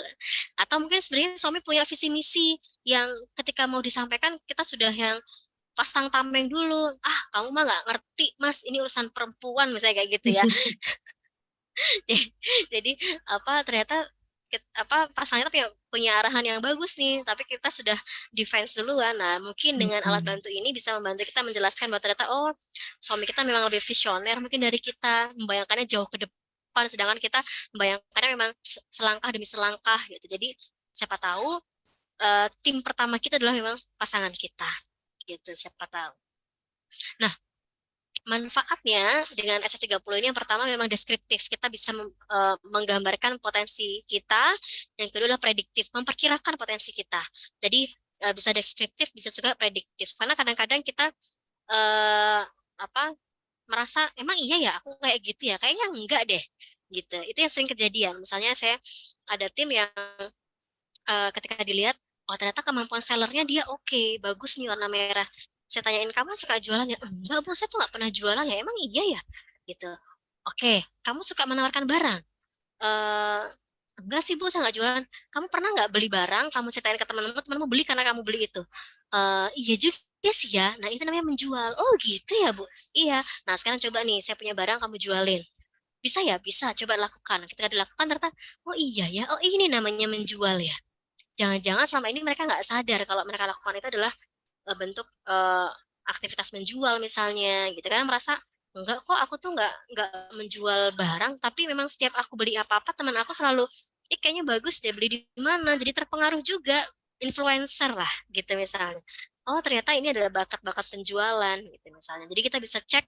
Atau mungkin sebenarnya suami punya visi misi yang ketika mau disampaikan kita sudah yang pasang tameng dulu. Ah, kamu mah nggak ngerti, Mas. Ini urusan perempuan misalnya kayak gitu ya. Jadi ternyata pasangannya punya arahan yang bagus nih, tapi kita sudah defense duluan. Nah, mungkin dengan alat bantu ini bisa membantu kita menjelaskan bahwa ternyata oh suami kita memang lebih visioner mungkin dari kita, membayangkannya jauh ke depan, sedangkan kita membayangkannya memang selangkah demi selangkah gitu. Jadi siapa tahu tim pertama kita adalah memang pasangan kita gitu, siapa tahu. Nah, manfaatnya dengan S30 ini yang pertama memang deskriptif, kita bisa menggambarkan potensi kita, yang kedua adalah prediktif, memperkirakan potensi kita. Jadi bisa deskriptif, bisa juga prediktif, karena kadang-kadang kita merasa emang iya ya aku kayak gitu ya, kayaknya enggak deh gitu. Itu yang sering kejadian. Misalnya saya ada tim yang ketika dilihat oh ternyata kemampuan sellernya dia oke, bagus nih warna merah. Saya tanyain, kamu suka jualan ya? Enggak Bu, saya tuh nggak pernah jualan ya. Emang iya ya? Gitu. Oke, kamu suka menawarkan barang? Enggak sih Bu, saya nggak jualan. Kamu pernah nggak beli barang, kamu ceritain ke teman-teman, temanmu beli karena kamu beli itu? Iya juga sih ya. Nah itu namanya menjual. Oh gitu ya Bu? Iya. Nah sekarang coba nih, saya punya barang, kamu jualin. Bisa ya? Bisa. Coba lakukan. Ketika dilakukan ternyata, oh iya ya, oh ini namanya menjual ya. Jangan-jangan selama ini mereka nggak sadar kalau mereka lakukan itu adalah bentuk aktivitas menjual misalnya gitu kan, merasa enggak kok aku tuh nggak menjual barang, tapi memang setiap aku beli apa-apa teman aku selalu kayaknya bagus deh beli di mana, jadi terpengaruh juga, influencer lah gitu misalnya. Oh ternyata ini adalah bakat-bakat penjualan gitu misalnya. Jadi kita bisa cek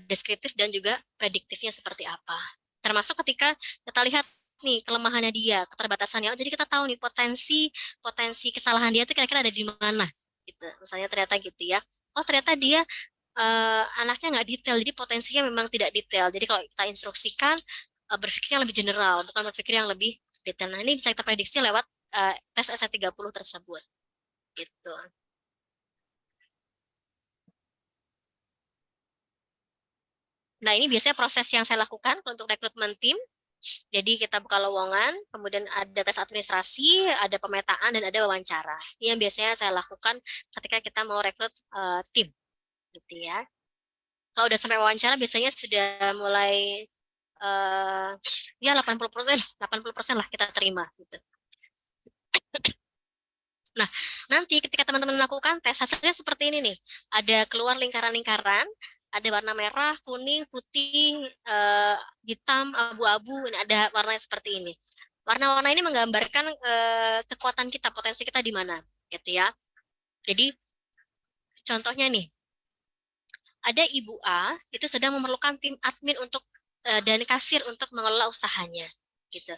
deskriptif dan juga prediktifnya seperti apa. Termasuk ketika kita lihat nih kelemahannya dia, keterbatasannya. Oh, jadi kita tahu nih potensi kesalahan dia itu kira-kira ada di mana gitu. Misalnya ternyata gitu ya. Oh, ternyata dia anaknya nggak detail, jadi potensinya memang tidak detail. Jadi kalau kita instruksikan berpikir yang lebih general, bukan berpikir yang lebih detail. Nah, ini bisa kita prediksi lewat tes SE30 tersebut. Gitu. Nah, ini biasanya proses yang saya lakukan untuk rekrutmen tim. Jadi kita buka lowongan, kemudian ada tes administrasi, ada pemetaan, dan ada wawancara. Ini yang biasanya saya lakukan ketika kita mau rekrut tim, gitu ya. Kalau udah sampai wawancara, biasanya sudah mulai ya 80% lah kita terima. Gitu. Nah, nanti ketika teman-teman melakukan tes, hasilnya seperti ini nih. Ada keluar lingkaran-lingkaran, ada warna merah, kuning, putih, hitam, abu-abu, ada warnanya seperti ini. Warna-warna ini menggambarkan kekuatan kita, potensi kita di mana, gitu ya. Jadi, contohnya nih, ada Ibu A, itu sedang memerlukan tim admin untuk dan kasir untuk mengelola usahanya, gitu.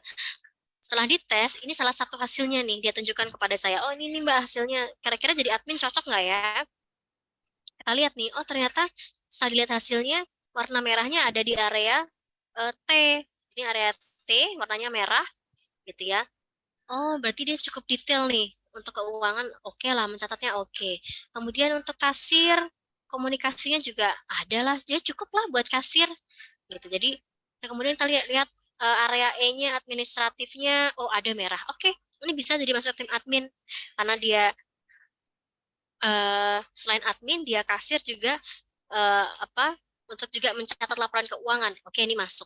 Setelah dites, ini salah satu hasilnya nih, dia tunjukkan kepada saya, oh ini nih Mbak hasilnya, kira-kira jadi admin cocok nggak ya? Kita lihat nih, oh ternyata setelah dilihat hasilnya, warna merahnya ada di area T, ini area T, warnanya merah, gitu ya. Oh, berarti dia cukup detail nih, untuk keuangan oke lah, mencatatnya oke. Kemudian untuk kasir, komunikasinya juga ada lah, dia cukup lah buat kasir, gitu. Jadi, kemudian kita lihat area E-nya, administratifnya, oh ada merah. Oke, ini bisa jadi masuk tim admin karena dia selain admin, dia kasir juga untuk juga mencatat laporan keuangan. Oke, ini masuk.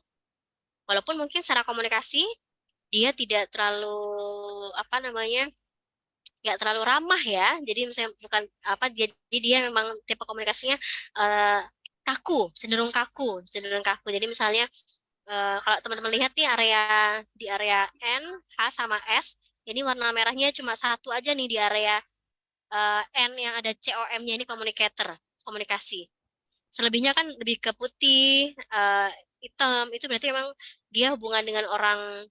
Walaupun mungkin secara komunikasi dia tidak terlalu nggak terlalu ramah ya. Jadi misalnya bukan jadi dia memang tipe komunikasinya kaku, cenderung kaku. Jadi misalnya kalau teman-teman lihat nih di area N, H sama S, ini warna merahnya cuma satu aja nih di area N yang ada COM-nya ini komunikasi. Selebihnya kan lebih ke putih, hitam, itu berarti memang dia hubungan dengan orang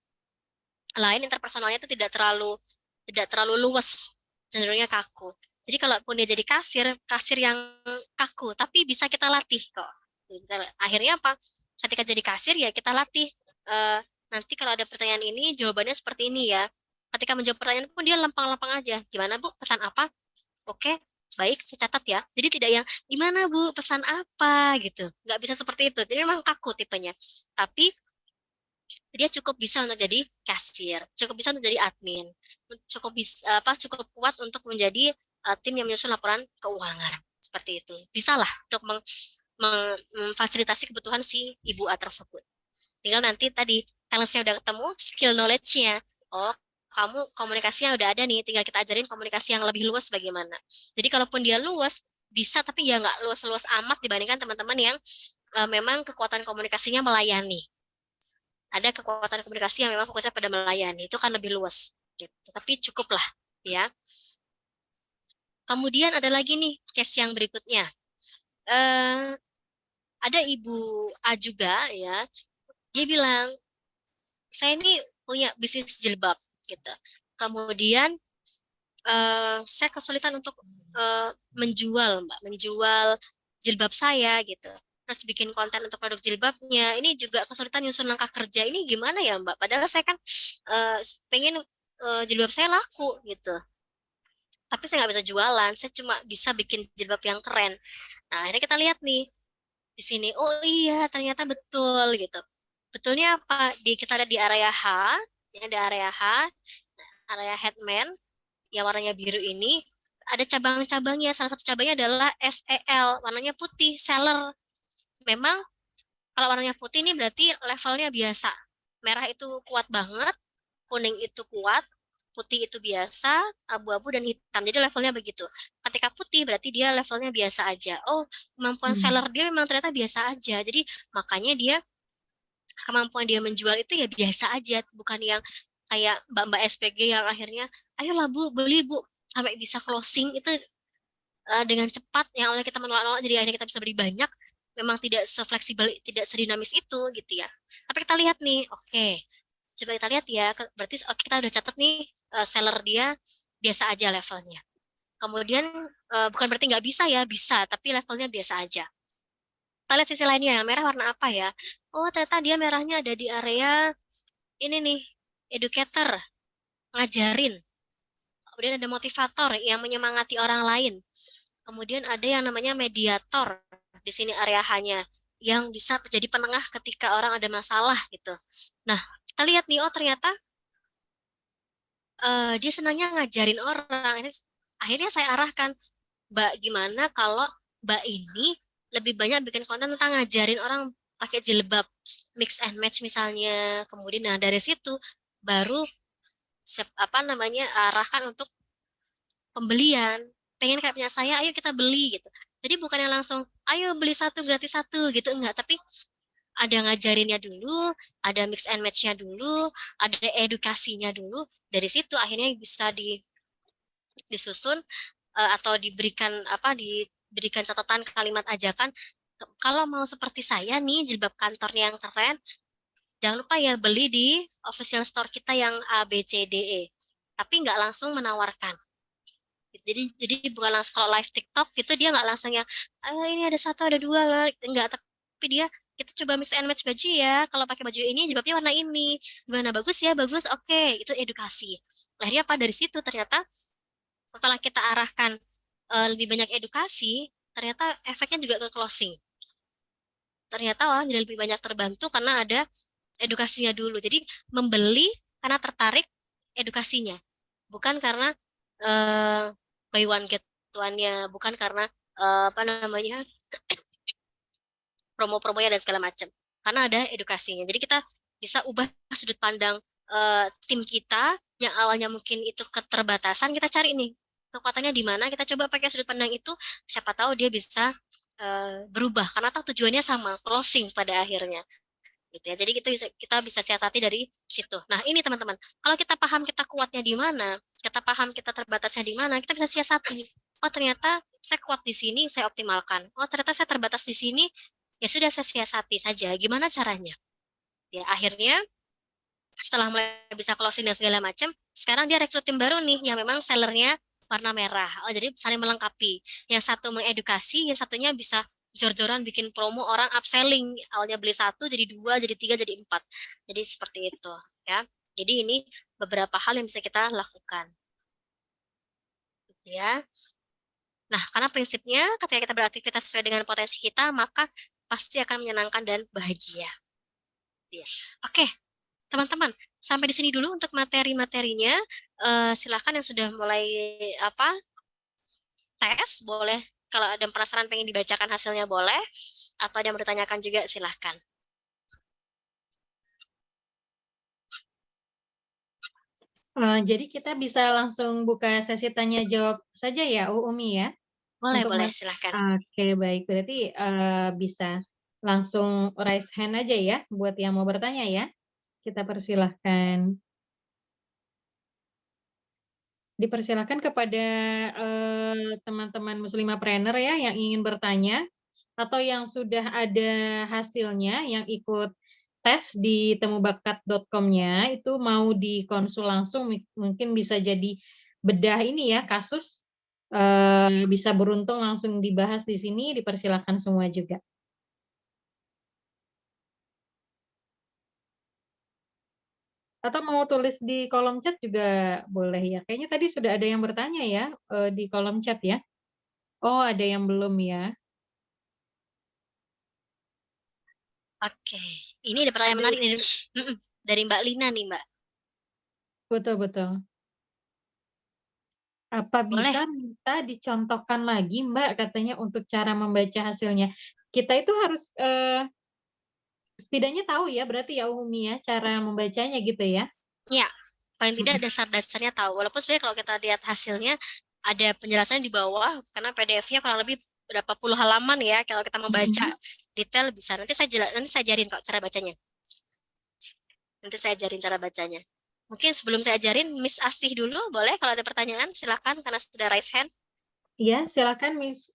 lain, interpersonalnya itu tidak terlalu luas, cenderungnya kaku. Jadi kalaupun dia jadi kasir yang kaku, tapi bisa kita latih kok. Akhirnya apa? Ketika jadi kasir ya kita latih. Nanti kalau ada pertanyaan ini, jawabannya seperti ini ya. Ketika menjawab pertanyaan pun dia lempang-lempang aja. Gimana Bu, pesan apa? Oke, baik, saya catat ya. Jadi tidak yang, gimana Bu, pesan apa gitu. Nggak bisa seperti itu. Jadi memang kaku tipenya. Tapi dia cukup bisa untuk jadi kasir, cukup bisa untuk jadi admin, cukup kuat untuk menjadi tim yang menyusun laporan keuangan seperti itu. Bisalah untuk memfasilitasi kebutuhan si Ibu A tersebut. Tinggal nanti tadi talentsnya udah ketemu, skill knowledge-nya. Oh, kamu komunikasinya udah ada nih, tinggal kita ajarin komunikasi yang lebih luas bagaimana. Jadi kalaupun dia luas, bisa tapi ya nggak luas-luas amat dibandingkan teman-teman yang memang kekuatan komunikasinya melayani. Ada kekuatan komunikasi yang memang fokusnya pada melayani, itu kan lebih luas. Gitu. Tapi cukuplah, ya. Kemudian ada lagi nih case yang berikutnya. Ada Ibu A juga, ya. Dia bilang, saya ini punya bisnis jilbab, gitu. Kemudian saya kesulitan untuk menjual jilbab saya, gitu. Terus bikin konten untuk produk jilbabnya, ini juga kesulitan nyusun langkah kerja, ini gimana ya Mbak? Padahal saya kan pengen jilbab saya laku gitu, tapi saya nggak bisa jualan, saya cuma bisa bikin jilbab yang keren. Nah akhirnya kita lihat nih di sini, oh iya ternyata betul gitu. Betulnya apa? Kita ada di area H, ini ada area H, area headman yang warnanya biru ini, ada cabang-cabangnya. Salah satu cabangnya adalah SEL, warnanya putih, seller. Memang kalau warnanya putih ini berarti levelnya biasa. Merah itu kuat banget, kuning itu kuat, putih itu biasa, abu-abu dan hitam. Jadi levelnya begitu. Ketika putih berarti dia levelnya biasa aja. Oh, kemampuan seller dia memang ternyata biasa aja. Jadi makanya kemampuan dia menjual itu ya biasa aja, bukan yang kayak mbak-mbak SPG yang akhirnya, ayolah Bu, beli Bu, sampai bisa closing itu dengan cepat, yang awalnya kita menolak-nolak jadi akhirnya kita bisa beli banyak. Memang tidak sefleksibel, tidak sedinamis itu gitu ya. Tapi kita lihat nih, oke, Coba kita lihat ya, berarti kita udah catat nih seller dia biasa aja levelnya. Kemudian bukan berarti nggak bisa ya, bisa, tapi levelnya biasa aja. Kita lihat sisi lainnya, yang merah warna apa ya? Oh, ternyata dia merahnya ada di area ini nih, educator, ngajarin. Kemudian ada motivator yang menyemangati orang lain. Kemudian ada yang namanya mediator, di sini area hanya yang bisa menjadi penengah ketika orang ada masalah gitu. Nah, kita lihat nih, oh ternyata dia senangnya ngajarin orang. Akhirnya saya arahkan, Mbak, gimana kalau Mbak ini lebih banyak bikin konten tentang ngajarin orang pakai jilbab, mix and match misalnya. Kemudian nah dari situ baru apa namanya arahkan untuk pembelian. Pengen kayak punya saya, ayo kita beli gitu. Jadi bukan yang langsung, ayo beli satu gratis satu gitu, enggak. Tapi ada ngajarinnya dulu, ada mix and match-nya dulu, ada edukasinya dulu. Dari situ akhirnya bisa disusun atau diberikan catatan kalimat ajakan, kalau mau seperti saya nih jilbab kantor yang keren, jangan lupa ya beli di official store kita yang ABCDE, tapi nggak langsung menawarkan. Jadi bukan langsung kalau live TikTok gitu dia nggak langsung yang ini ada satu ada dua, enggak, tapi dia kita coba mix and match baju ya, kalau pakai baju ini jilbabnya warna ini, gimana, bagus ya, bagus, oke, itu edukasi. Akhirnya apa, dari situ ternyata setelah kita arahkan lebih banyak edukasi, ternyata efeknya juga ke closing. Ternyata orang jadi lebih banyak terbantu karena ada edukasinya dulu. Jadi membeli karena tertarik edukasinya, bukan karena buy one get one-nya, bukan karena apa namanya promo-promonya dan segala macam. Karena ada edukasinya. Jadi kita bisa ubah sudut pandang tim kita yang awalnya mungkin itu keterbatasan, kita cari nih kekuatannya di mana, kita coba pakai sudut pandang itu, siapa tahu dia bisa berubah karena tahu tujuannya sama, closing pada akhirnya. Gitu ya. Jadi kita bisa siasati dari situ. Nah, ini teman-teman, kalau kita paham kita kuatnya di mana, kita paham kita terbatasnya di mana, kita bisa siasati. Oh, ternyata saya kuat di sini, saya optimalkan. Oh, ternyata saya terbatas di sini, ya sudah saya siasati saja. Gimana caranya? Ya, akhirnya setelah mulai bisa closing dan segala macam, sekarang dia rekrut tim baru nih yang memang sellernya warna merah. Oh, jadi saling melengkapi. Yang satu mengedukasi, yang satunya bisa jor-joran bikin promo orang upselling. Awalnya beli satu, jadi dua, jadi tiga, jadi empat. Jadi seperti itu, ya. Jadi ini beberapa hal yang bisa kita lakukan, ya. Nah, karena prinsipnya ketika kita beraktivitas sesuai dengan potensi kita, maka pasti akan menyenangkan dan bahagia. Ya. Oke, teman-teman, sampai di sini dulu untuk materi-materinya. Silakan yang sudah mulai tes, boleh kalau ada yang penasaran pengen dibacakan hasilnya boleh, atau ada yang mau ditanyakan juga silahkan. Jadi kita bisa langsung buka sesi tanya jawab saja ya, Umi ya? Boleh, silahkan. Oke, baik. Berarti bisa langsung raise hand aja ya, buat yang mau bertanya ya. Kita persilahkan. Dipersilakan kepada teman-teman muslimapreneur ya yang ingin bertanya atau yang sudah ada hasilnya yang ikut tes di temubakat.com-nya itu mau dikonsul langsung, mungkin bisa jadi bedah ini ya kasus, bisa beruntung langsung dibahas di sini, dipersilakan semua juga. Atau mau tulis di kolom chat juga boleh ya. Kayaknya tadi sudah ada yang bertanya ya di kolom chat ya. Oh, ada yang belum ya. Oke, ini ada pertanyaan menarik dari Mbak Lina nih, Mbak. Betul. Apa Boleh. bisa minta dicontohkan lagi, Mbak, katanya untuk cara membaca hasilnya. Kita itu harus setidaknya tahu ya, berarti ya Umi ya, cara membacanya gitu ya. Ya, paling tidak dasar-dasarnya tahu. Walaupun sebenarnya kalau kita lihat hasilnya ada penjelasan di bawah, karena PDF-nya kurang lebih berapa puluh halaman ya. Kalau kita mau baca detail bisa. Nanti saya ajarin kok cara bacanya. Nanti saya ajarin cara bacanya. Mungkin sebelum saya ajarin, Miss Asih dulu, boleh kalau ada pertanyaan, silakan karena sudah raise hand. Iya, silakan Miss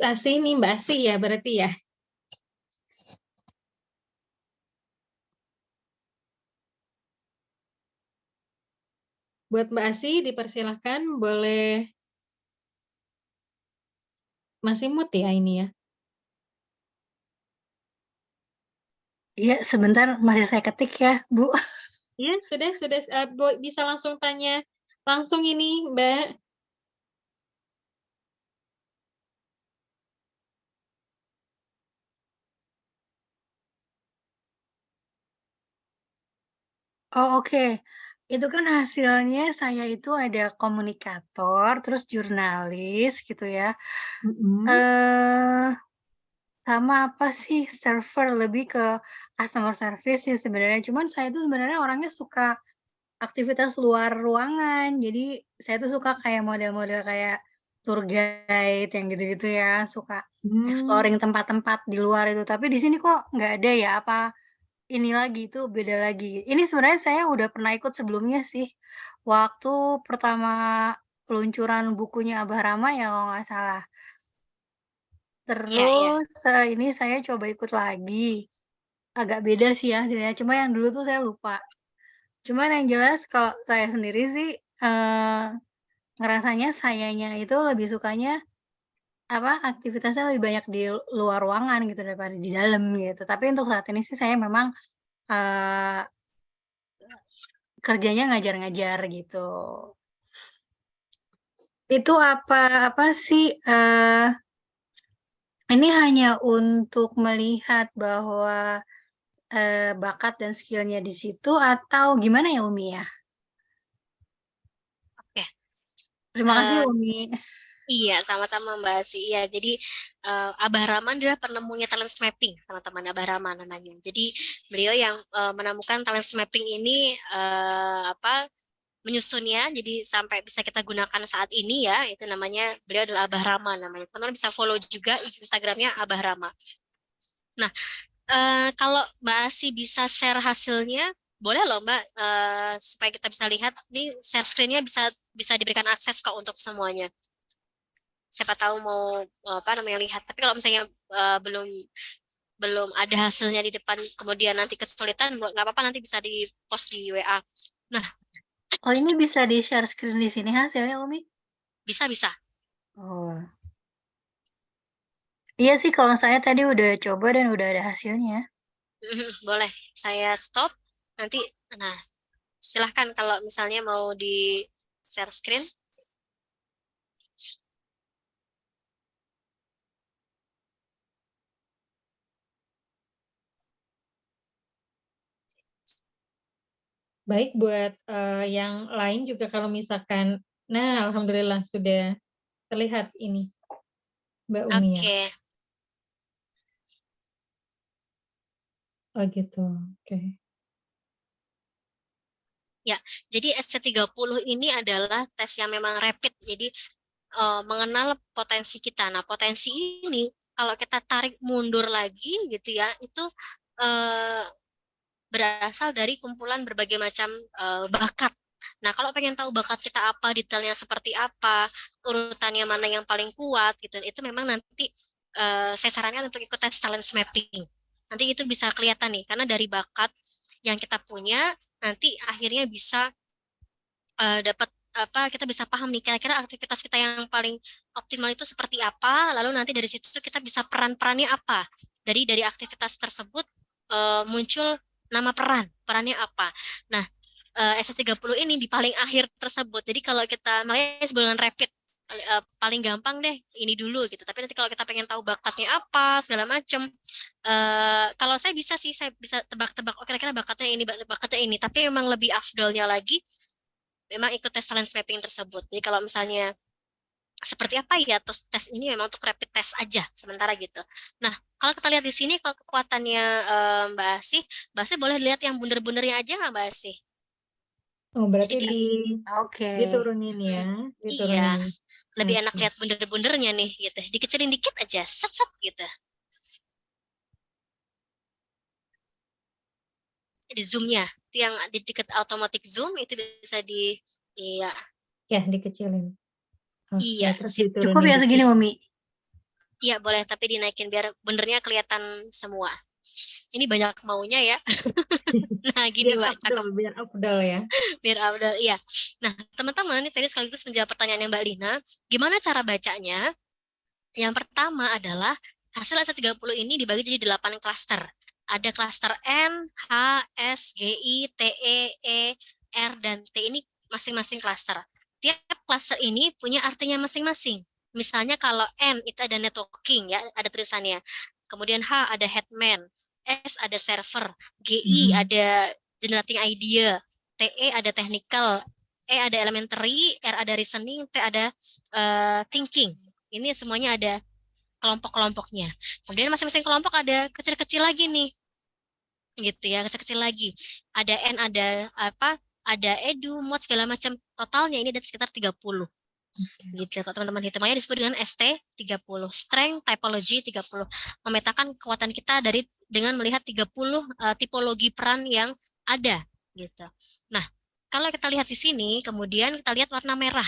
Asih nih, Mbak Asih ya berarti ya. Buat Mbak Asih dipersilahkan, boleh masih mute ya ini ya? Iya, sebentar masih saya ketik ya, Bu. Iya, sudah, bisa langsung tanya langsung ini, Mbak. Oh, oke. Itu kan hasilnya saya itu ada komunikator, terus jurnalis gitu ya. Mhm. Eh, sama apa sih, server, lebih ke customer service sih sebenarnya. Cuman saya tuh sebenarnya orangnya suka aktivitas luar ruangan. Jadi saya tuh suka kayak model-model kayak tour guide yang gitu-gitu ya, suka Mmm, exploring tempat-tempat di luar itu. Tapi di sini kok nggak ada ya, apa ini lagi, itu beda lagi. Ini sebenarnya saya udah pernah ikut sebelumnya sih, waktu pertama peluncuran bukunya Abah Rama ya kalau nggak salah. Iya, iya. Terus, ini saya coba ikut lagi, agak beda sih ya hasilnya, cuma yang dulu tuh saya lupa. Cuman yang jelas kalau saya sendiri sih, ngerasanya sayanya itu lebih sukanya, apa, aktivitasnya lebih banyak di luar ruangan gitu daripada di dalam gitu. Tapi untuk saat ini sih saya memang, eee, kerjanya ngajar-ngajar gitu. Itu apa sih, ini hanya untuk melihat bahwa, bakat dan skill-nya di situ atau gimana ya, Umi, ya? Oke. Terima kasih, Eh, Umi. iya, sama-sama Mbak Asi. Iya, jadi Abah Rahman adalah penemunya talent mapping, teman-teman. Abah Rahman namanya. Jadi beliau yang menemukan talent mapping ini apa menyusunnya, jadi sampai bisa kita gunakan saat ini ya. Itu namanya beliau adalah Abah Rahman namanya. Teman-teman bisa follow juga Instagramnya Abah Rahman. Nah, kalau Mbak Asi bisa share hasilnya, boleh loh Mbak, supaya kita bisa lihat. Ini share screen-nya bisa bisa diberikan akses kok untuk semuanya. Siapa tahu mau apa namanya lihat. Tapi kalau misalnya belum belum ada hasilnya di depan, kemudian nanti kesulitan, nggak apa-apa, nanti bisa di post di WA. Nah, Oh, ini bisa di-share screen di sini hasilnya, Umi? bisa bisa. Oh. Iya sih, kalau saya tadi udah coba dan udah ada hasilnya. Boleh. Saya stop. Nanti, nah silahkan kalau misalnya mau di share screen. baik buat, yang lain juga kalau misalkan nah alhamdulillah sudah terlihat ini, Mbak Umi ya? Oke. Oh gitu, oke. Ya, jadi SC30 ini adalah tes yang memang rapid. Jadi mengenal potensi kita. Nah, potensi ini kalau kita tarik mundur lagi gitu ya, itu eh, berasal dari kumpulan berbagai macam bakat. Nah, kalau pengen tahu bakat kita apa, detailnya seperti apa, urutannya mana yang paling kuat gitu, itu memang nanti saya sarankan untuk ikut tes talent mapping. Nanti itu bisa kelihatan nih, karena dari bakat yang kita punya, nanti akhirnya bisa dapat apa, kita bisa paham nih kira-kira aktivitas kita yang paling optimal itu seperti apa, lalu nanti dari situ kita bisa peran-perannya apa, dari aktivitas tersebut muncul nama perannya apa. Nah, S30 ini di paling akhir tersebut, jadi kalau kita makanya sebelum rapid paling gampang deh ini dulu gitu, tapi nanti kalau kita pengen tahu bakatnya apa segala macam, kalau saya bisa sih, saya bisa tebak-tebak, oh kira-kira bakatnya ini, bakatnya ini, tapi memang lebih afdolnya lagi memang ikut tes talent mapping tersebut. Jadi kalau misalnya seperti apa ya, terus tes ini memang untuk rapid test aja sementara gitu. Nah, kalau kita lihat di sini, kalau kekuatannya Mbak Asih boleh lihat yang bunder-bundernya aja nggak Mbak Asih? Oh Jadi berarti di Oke. diturunin ya, mm, iya, diturunin. lebih enak Oke. lihat bunder-bundernya nih gitu. Dikecilin dikit aja, set-set gitu. Di zoomnya, itu yang di dekat automatic zoom itu bisa di, iya, Ya dikecilin. Oke, iya, terus sip. Cukup diturunin ya segini, dikit. Umi? Iya boleh, tapi dinaikin biar bundernya kelihatan semua. Ini banyak maunya ya. Nah, gini Mbak, cakep. Biar afdal ya. Biar afdal, iya. Nah, teman-teman, ini tadi sekaligus menjawab pertanyaan Mbak Lina, gimana cara bacanya? Yang pertama adalah hasil S30 ini dibagi jadi 8 klaster. Ada klaster N, H, S, G, I, T, E, R, dan T. Ini masing-masing klaster. Tiap klaster ini punya artinya masing-masing. Misalnya kalau N itu ada networking, ya, ada tulisannya. Kemudian H ada headman, S ada server, GI ada generating idea, TE ada technical, E ada elementary, R ada reasoning, T ada thinking. Ini semuanya ada kelompok-kelompoknya. Kemudian masing-masing kelompok ada kecil-kecil lagi nih, gitu ya, kecil-kecil lagi. Ada N, ada apa? Ada edu, mod segala macam. Totalnya ini ada sekitar 30. Gitu. Kalau teman-teman hitungannya disebut dengan ST30. Strength typology 30. Memetakan kekuatan kita dengan melihat 30 tipologi peran yang ada, gitu. Nah, kalau kita lihat di sini, kemudian kita lihat warna merah.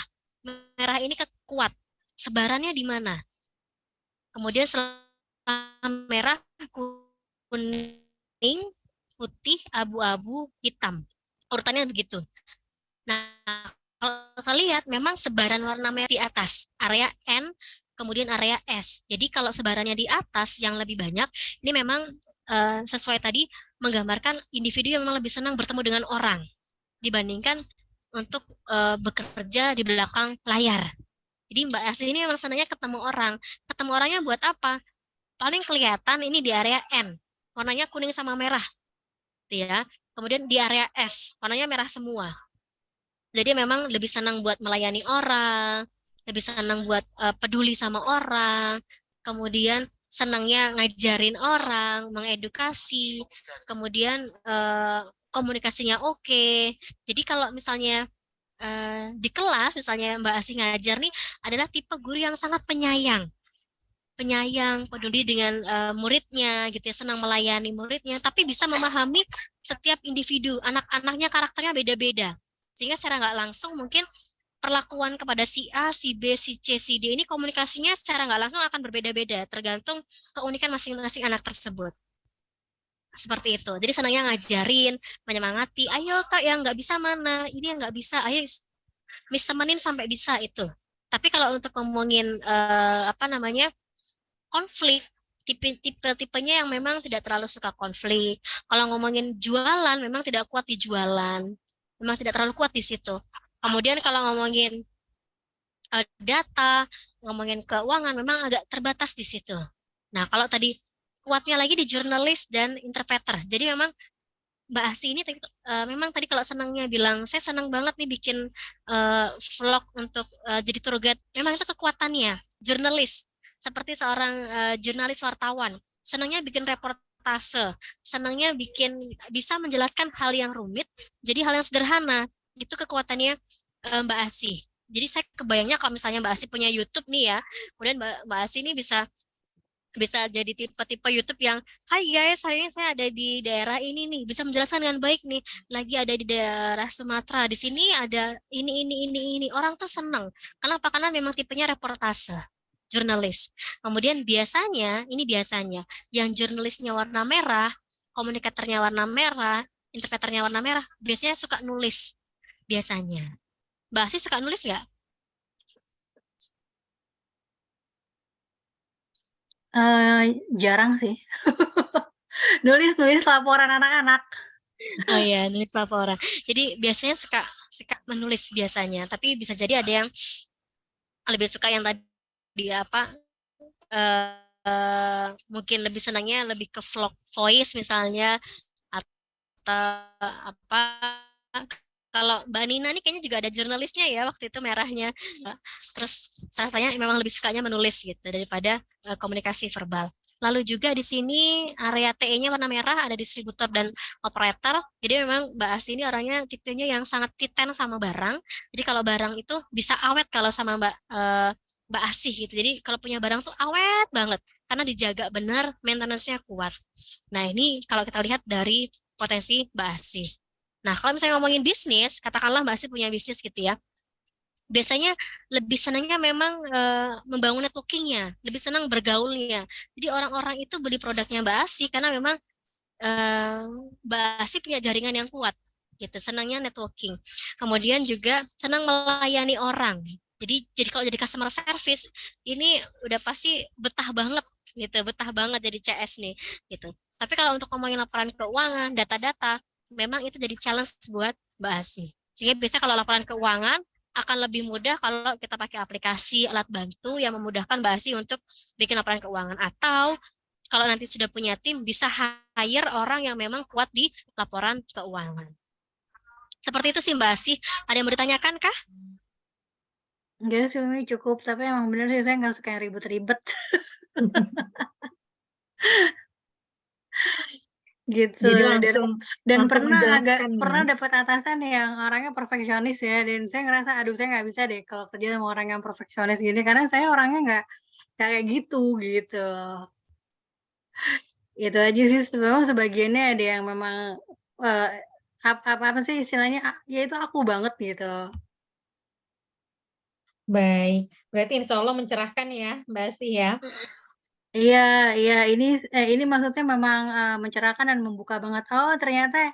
Merah ini kuat. Sebarannya di mana? Kemudian setelah merah, kuning, putih, abu-abu, hitam. Urutannya begitu. Nah, kalau kita lihat memang sebaran warna merah di atas, area N, kemudian area S. Jadi kalau sebarannya di atas yang lebih banyak, ini memang sesuai tadi menggambarkan individu yang memang lebih senang bertemu dengan orang dibandingkan untuk bekerja di belakang layar. Jadi Mbak Asih ini memang senangnya ketemu orang. Ketemu orangnya buat apa? Paling kelihatan ini di area N, warnanya kuning sama merah, ya. Kemudian di area S, warnanya merah semua. Jadi memang lebih senang buat melayani orang, lebih senang buat peduli sama orang, kemudian senangnya ngajarin orang, mengedukasi, kemudian komunikasinya oke. Jadi kalau misalnya di kelas, misalnya Mbak Asih ngajar nih, adalah tipe guru yang sangat penyayang, peduli dengan muridnya, gitu ya, senang melayani muridnya, tapi bisa memahami setiap individu, anak-anaknya karakternya beda-beda. Sehingga secara nggak langsung mungkin perlakuan kepada si A, si B, si C, si D ini komunikasinya secara nggak langsung akan berbeda-beda, tergantung keunikan masing-masing anak tersebut. Seperti itu. Jadi senangnya ngajarin, menyemangati, ayo kak yang nggak bisa mana, ini yang nggak bisa, ayo Miss temenin sampai bisa itu. Tapi kalau untuk ngomongin konflik, tipe-tipenya yang memang tidak terlalu suka konflik. Kalau ngomongin jualan, memang tidak kuat di jualan. Memang tidak terlalu kuat di situ. Kemudian kalau ngomongin data, ngomongin keuangan, memang agak terbatas di situ. Nah, kalau tadi kuatnya lagi di jurnalis dan interpreter. Jadi memang Mbak Asi ini memang tadi kalau senangnya bilang, saya senang banget nih bikin vlog untuk jadi tour guide. Memang itu kekuatannya, jurnalis. Seperti seorang jurnalis wartawan. Senangnya bikin reportase, senangnya bisa menjelaskan hal yang rumit, jadi hal yang sederhana. Itu kekuatannya Mbak Asi. Jadi saya kebayangnya kalau misalnya Mbak Asi punya YouTube nih ya, kemudian Mbak Asi ini bisa jadi tipe-tipe YouTube yang, hai guys, hari ini saya ada di daerah ini nih, bisa menjelaskan dengan baik nih, lagi ada di daerah Sumatera, di sini ada ini. Orang tuh seneng. Kenapa? Karena memang tipenya reportase, jurnalis. Kemudian biasanya, yang jurnalisnya warna merah, komunikatornya warna merah, interpreternya warna merah, biasanya suka nulis, biasanya. Mbak Asih suka nulis nggak? Jarang sih. Nulis laporan anak-anak. Oh iya, nulis laporan. Jadi biasanya suka menulis biasanya, tapi bisa jadi ada yang lebih suka yang tadi mungkin lebih senangnya lebih ke vlog voice misalnya, atau apa. Kalau Mbak Nina nih kayaknya juga ada jurnalisnya ya waktu itu merahnya. Terus saya tanya memang lebih sukanya menulis gitu daripada komunikasi verbal. Lalu juga di sini area TE-nya warna merah, ada distributor dan operator. Jadi memang Mbak Asi ini orangnya tipenya yang sangat titen sama barang. Jadi kalau barang itu bisa awet kalau sama Mbak Asih gitu. Jadi kalau punya barang tuh awet banget karena dijaga benar, maintenance-nya kuat. Nah, ini kalau kita lihat dari potensi Mbak Asih. Nah, kalau misalnya ngomongin bisnis, katakanlah Mbak Asih punya bisnis gitu ya. biasanya lebih senangnya memang membangun networking-nya, lebih senang bergaulnya. Jadi orang-orang itu beli produknya Mbak Asih karena memang eh, Mbak Asih punya jaringan yang kuat, gitu. Senangnya networking. Kemudian juga senang melayani orang. Jadi kalau jadi customer service ini udah pasti betah banget, gitu, betah banget jadi CS nih, gitu. Tapi kalau untuk ngomongin laporan keuangan, data-data, memang itu jadi challenge buat Mbak Asih. Sehingga biasanya kalau laporan keuangan akan lebih mudah kalau kita pakai aplikasi alat bantu yang memudahkan Mbak Asih untuk bikin laporan keuangan, atau kalau nanti sudah punya tim bisa hire orang yang memang kuat di laporan keuangan. Seperti itu sih Mbak Asih. Ada yang mau ditanyakan kah? Enggak sih Umi, cukup, tapi emang bener sih saya nggak suka yang ribet-ribet. Gitu, Jadi dan langsung dan langsung menjelaskan ya. pernah dapat atasan yang orangnya perfeksionis ya, dan saya ngerasa, aduh saya nggak bisa deh kalau kerja sama orang yang perfeksionis gini, karena saya orangnya nggak kayak gitu, gitu. Itu aja sih, memang sebagiannya ada yang memang, eee, apa sih istilahnya, ya itu aku banget gitu. Baik, berarti insya Allah mencerahkan ya Mbak Asih ya. Iya iya, ini maksudnya memang, mencerahkan dan membuka banget, oh ternyata,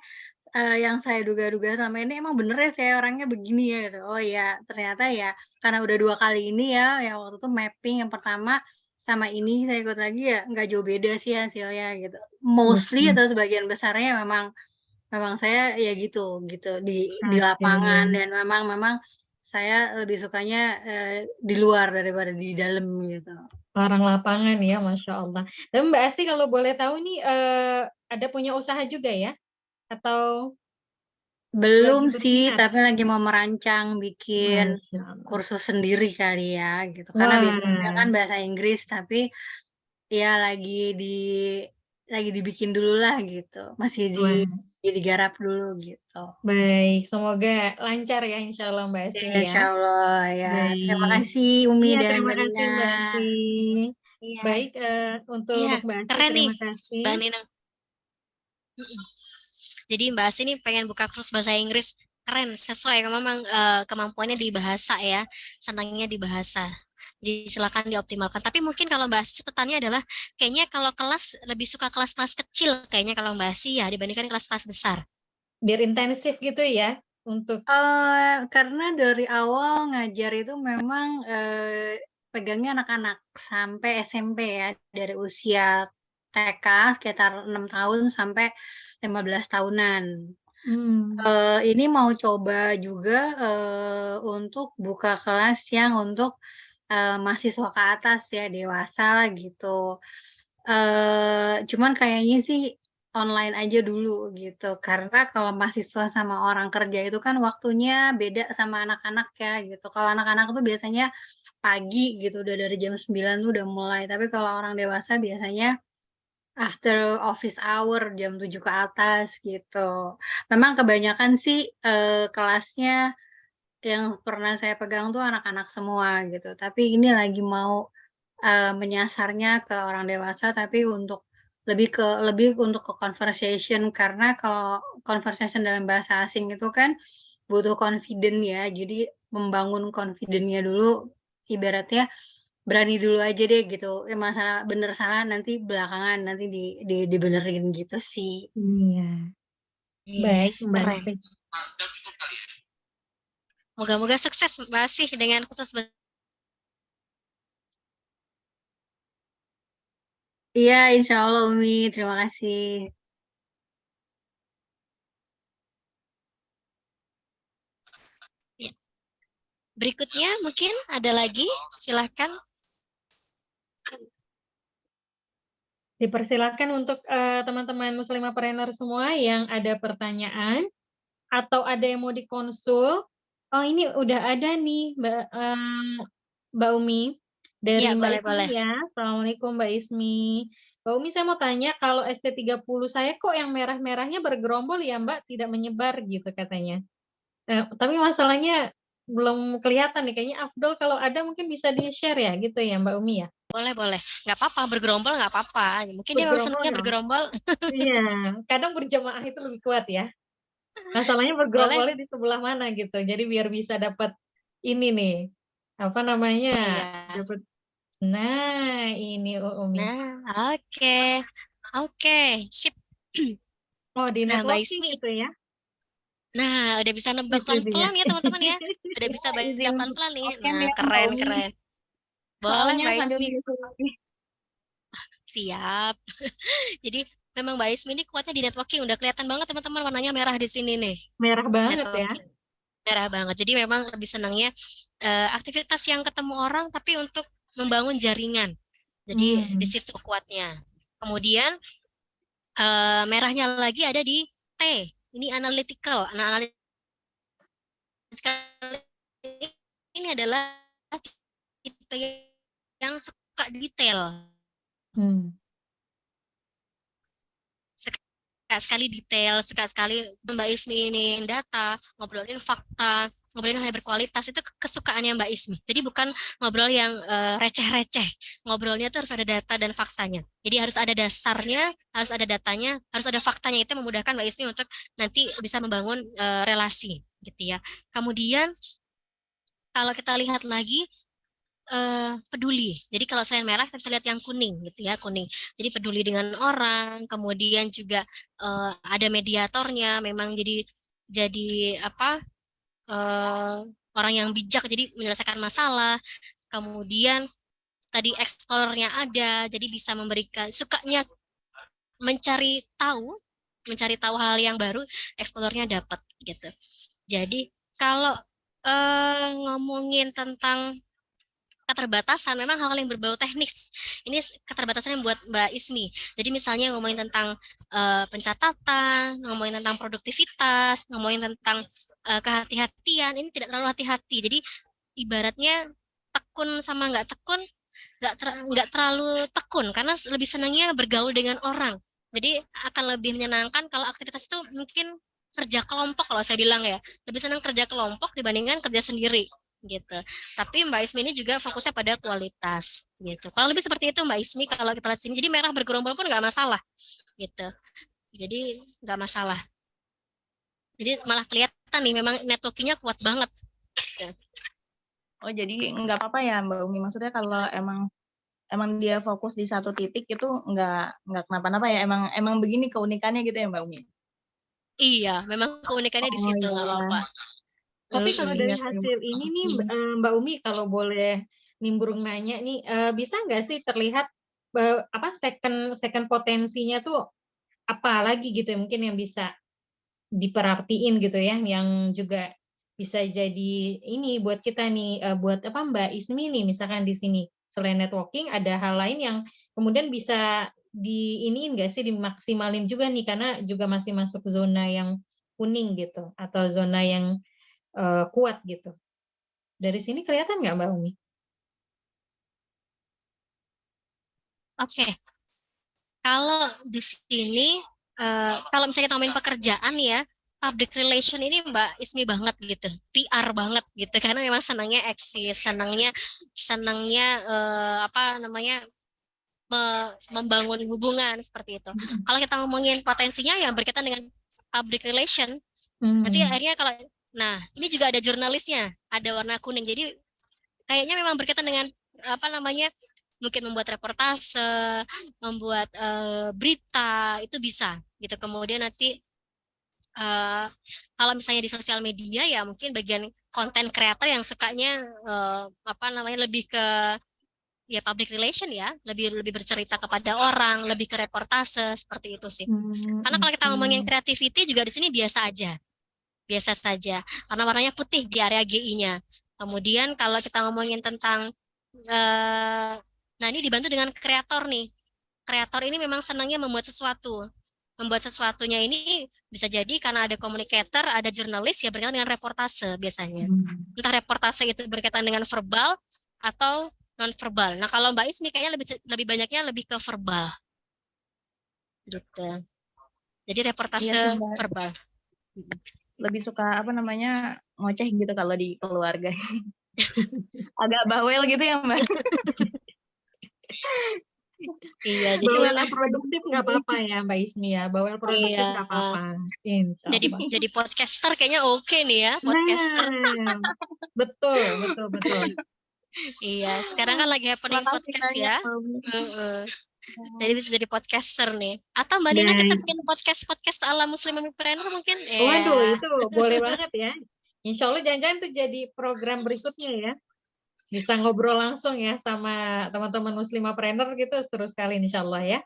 yang saya duga-duga selama ini emang bener ya saya orangnya begini ya gitu. Oh iya, ternyata ya karena udah 2 kali ini ya, yang waktu itu mapping yang pertama sama ini saya ikut lagi ya nggak jauh beda sih hasilnya gitu. Mostly Mhm. atau sebagian besarnya memang memang saya ya gitu gitu di lapangan, Oke. dan memang memang saya lebih sukanya, di luar daripada di dalam gitu. Orang lapangan ya, Masya Allah. Tapi Mbak Asih kalau boleh tahu nih, ada punya usaha juga ya? Atau Belum lagi sih, berminat? tapi lagi mau merancang bikin Masya Allah. kursus sendiri kali ya, gitu. Karena background-nya Wah, kan bahasa Inggris, tapi ya di lagi dibikin dulu lah gitu, masih wah, digarap dulu gitu. baik. Semoga lancar ya insya Allah Mbak Ya Asih ya. insyaallah ya. Terima Baik. kasih Umi Iya, dan terima Mbak kasih Nina. Mbak Asih. Iya, Baik, iya, untuk Mbak Asih keren nih terima kasih. Mbak Nina. Mm-mm. Jadi Mbak Asih ini pengen buka kursus bahasa Inggris, keren, sesuai memang kemampuannya di bahasa ya, senangnya di bahasa. Jadi silakan dioptimalkan. Tapi mungkin kalau Mbak Asih catatannya adalah kayaknya kalau kelas lebih suka kelas-kelas kecil kayaknya kalau Mbak Asih ya dibandingkan kelas-kelas besar. Biar intensif gitu ya untuk Karena dari awal ngajar itu memang, pegangnya anak-anak sampai SMP ya, dari usia TK sekitar 6 tahun sampai 15 tahunan. mmm, Ini mau coba juga, untuk buka kelas yang untuk, mahasiswa ke atas ya, dewasa lah gitu. Cuman kayaknya sih online aja dulu gitu, karena kalau mahasiswa sama orang kerja itu kan waktunya beda sama anak-anak ya gitu. Kalau anak-anak tuh biasanya pagi gitu, udah dari jam 9 tuh udah mulai, tapi kalau orang dewasa biasanya after office hour jam 7 ke atas gitu. Memang kebanyakan sih, kelasnya yang pernah saya pegang tuh anak-anak semua gitu, tapi ini lagi mau, menyasarnya ke orang dewasa tapi untuk lebih untuk ke conversation, karena kalau conversation dalam bahasa asing itu kan butuh confident ya, jadi membangun confident-nya dulu, ibaratnya berani dulu aja deh gitu, masalah bener salah nanti belakangan, nanti dibenerin gitu sih. iya. Iya, Baik Mbak keren. Asih. Moga-moga sukses Mbak Asih dengan kursus Iya, insyaallah Umi, terima kasih. ya. Berikutnya mungkin ada lagi, silahkan. Dipersilakan untuk, teman-teman muslimapreneur semua yang ada pertanyaan atau ada yang mau dikonsul. Oh ini udah ada nih Mbak Umi, Ya, dari Mbak boleh-boleh. Ismi ya. Assalamualaikum Mbak Ismi. Mbak Umi saya mau tanya kalau ST30 saya kok yang merah-merahnya bergerombol ya Mbak, tidak menyebar gitu katanya. Tapi masalahnya belum kelihatan nih, kayaknya afdol kalau ada mungkin bisa di-share ya gitu ya Mbak Umi ya? Boleh, boleh. Nggak apa-apa, bergerombol nggak apa-apa. Mungkin dia memang Bergerombol senangnya ya? bergerombol. Iya, kadang berjamaah itu lebih kuat ya. Masalahnya Boleh. bergerombolnya di sebelah mana gitu, jadi biar bisa dapat ini nih, apa namanya, Iya. dapat nah ini Umi. Nah, oke. Oke, sip. Oh di Nah, Mbak networking Ismi. itu ya? Nah, udah bisa nebak Itu dia. pelan-pelan ya teman-teman ya. Udah bisa baca Izin pelan-pelan nih. oke Nah, ya Mbak keren, Umi. keren. Boleh Soalnya Mbak sambil Ismi. menyusuri Siap. Jadi memang Mbak Ismi ini kuatnya di networking. Udah kelihatan banget teman-teman warnanya merah di sini nih. merah banget ya. Networking merah banget. Jadi memang lebih senangnya aktivitas yang ketemu orang tapi untuk membangun jaringan. Jadi di Hmm. situ kuatnya. Kemudian merahnya lagi ada di T. Ini analytical. Nah, analytical ini adalah tipe yang suka detail. Hmm. Suka sekali detail, suka sekali Mbak Ismi ini data, ngobrolin fakta, ngobrolin hal yang berkualitas, itu kesukaannya Mbak Ismi. Jadi bukan ngobrol yang receh-receh, ngobrolnya tuh harus ada data dan faktanya. Jadi harus ada dasarnya, harus ada datanya, harus ada faktanya, itu memudahkan Mbak Ismi untuk nanti bisa membangun relasi gitu ya. Kemudian kalau kita lihat lagi peduli. Jadi kalau selain merah kita bisa lihat yang kuning gitu ya, kuning. Jadi peduli dengan orang, kemudian juga ada mediatornya, memang jadi apa orang yang bijak, jadi menyelesaikan masalah. Kemudian tadi explore-nya ada, jadi bisa memberikan sukanya mencari tahu hal yang baru, explore-nya dapat gitu. Jadi kalau ngomongin tentang keterbatasan, memang hal-hal yang berbau teknis. Ini keterbatasan yang buat Mbak Ismi. Jadi misalnya ngomongin tentang pencatatan, ngomongin tentang produktivitas, ngomongin tentang kehati-hatian, ini tidak terlalu hati-hati. Jadi ibaratnya tekun sama nggak tekun, nggak terlalu tekun, karena lebih senangnya bergaul dengan orang. Jadi akan lebih menyenangkan kalau aktivitas itu mungkin kerja kelompok, kalau saya bilang ya. Lebih senang kerja kelompok dibandingkan kerja sendiri gitu. Tapi Mbak Ismi ini juga fokusnya pada kualitas gitu. Kalau lebih seperti itu Mbak Ismi kalau kita lihat sini. Jadi merah bergerombol pun nggak masalah gitu. Jadi nggak masalah. Jadi malah kelihatan nih memang networkingnya kuat banget. Gitu. Oh jadi nggak apa-apa ya Mbak Umi, maksudnya kalau emang dia fokus di satu titik itu nggak kenapa-napa ya, emang begini keunikannya gitu ya Mbak Umi. Iya, memang keunikannya di Oh situ nggak iya. apa-apa. Tapi kalau dari Iya, terima hasil ini nih Mbak Umi, kalau boleh nimbrung nanya nih, bisa nggak sih terlihat apa second potensinya tuh apa lagi gitu ya, mungkin yang bisa diperhatiin gitu ya, yang juga bisa jadi ini buat kita nih, buat apa Mbak Ismi nih misalkan di sini, selain networking ada hal lain yang kemudian bisa diiniin nggak sih, dimaksimalin juga nih karena juga masih masuk zona yang kuning gitu, atau zona yang kuat gitu. Dari sini kelihatan nggak Mbak Umi? Oke, kalau di sini kalau misalnya kita ngomongin pekerjaan ya, public relation ini Mbak Ismi banget gitu, PR banget gitu, karena memang senangnya eksis, senangnya apa namanya membangun hubungan seperti itu. Kalau kita ngomongin potensinya yang berkaitan dengan public relation, nanti akhirnya kalau ini juga ada jurnalisnya, ada warna kuning. Jadi kayaknya memang berkaitan dengan apa namanya, mungkin membuat reportase, membuat berita, itu bisa gitu. Kemudian nanti kalau misalnya di sosial media ya mungkin bagian konten kreator yang sukanya apa namanya, lebih ke ya public relation ya, lebih lebih bercerita kepada orang, lebih ke reportase seperti itu sih. Karena kalau kita ngomongin creativity juga di sini biasa saja, karena warnanya putih di area GI-nya. Kemudian kalau kita ngomongin tentang nah ini dibantu dengan kreator nih. Kreator ini memang senangnya membuat sesuatu. Membuat sesuatunya ini bisa jadi karena ada communicator, ada jurnalis ya berkaitan dengan reportase biasanya. Entah reportase itu berkaitan dengan verbal atau non verbal. Nah kalau Mbak Ismi kayaknya lebih banyaknya lebih ke verbal, gitu. Jadi reportase Iya sih Mbak. verbal. Lebih suka apa namanya ngoceh gitu kalau di keluarga. Agak bawel gitu ya Mbak. Iya, jadi Bawel memang produktif nggak apa-apa ya Mbak Ismi ya, bawel produktif iya. nggak apa-apa, insya Jadi Allah. jadi podcaster kayaknya oke nih ya, podcaster. Nah, betul, betul, betul. Iya, sekarang kan lagi happening Makasih podcast banyak, ya. Mbak Umi. Heeh. Jadi bisa jadi podcaster nih. Atau Mbak Nina kita Dan, bikin podcast ala Muslim Entrepreneur mungkin? waduh, Ya. itu boleh banget ya. Insya Allah jangan-jangan itu jadi program berikutnya ya. Bisa ngobrol langsung ya sama teman-teman Muslimapreneur gitu, seru sekali insya Allah ya.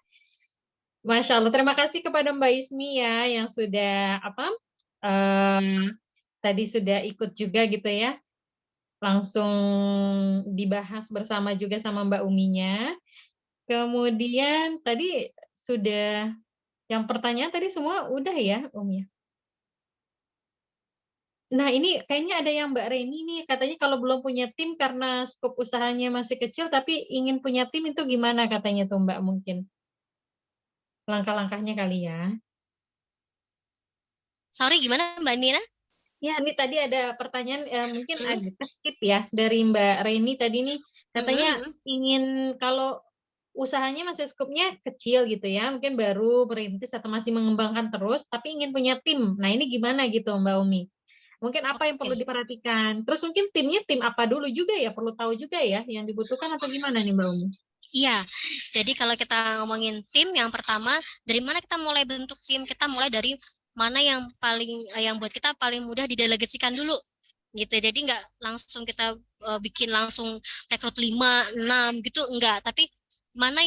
Masya Allah, terima kasih kepada Mbak Ismi ya yang sudah tadi sudah ikut juga gitu ya, langsung dibahas bersama juga sama Mbak Uminya. Kemudian tadi sudah yang pertanyaan tadi semua udah ya, Umi. Nah ini kayaknya ada yang Mbak Reni nih, katanya kalau belum punya tim karena skop usahanya masih kecil, tapi ingin punya tim itu gimana katanya tuh Mbak mungkin? Langkah-langkahnya kali ya. Sorry, gimana Mbak Nina? Ya, ini tadi ada pertanyaan mungkin Hmm. agak skip ya dari Mbak Reni tadi nih, katanya ingin kalau usahanya masih skupnya kecil gitu ya, mungkin baru merintis atau masih mengembangkan terus, tapi ingin punya tim. Nah ini gimana gitu Mbak Umi? Mungkin apa yang perlu Oke. diperhatikan? Terus mungkin timnya tim apa dulu juga ya, perlu tahu juga ya yang dibutuhkan atau gimana nih Mbak Umi? Iya, jadi kalau kita ngomongin tim, yang pertama dari mana kita mulai bentuk tim? Kita mulai dari mana yang yang buat kita paling mudah didelegasikan dulu, gitu. Jadi nggak langsung kita bikin langsung rekrut 5, 6 gitu, enggak. Tapi mana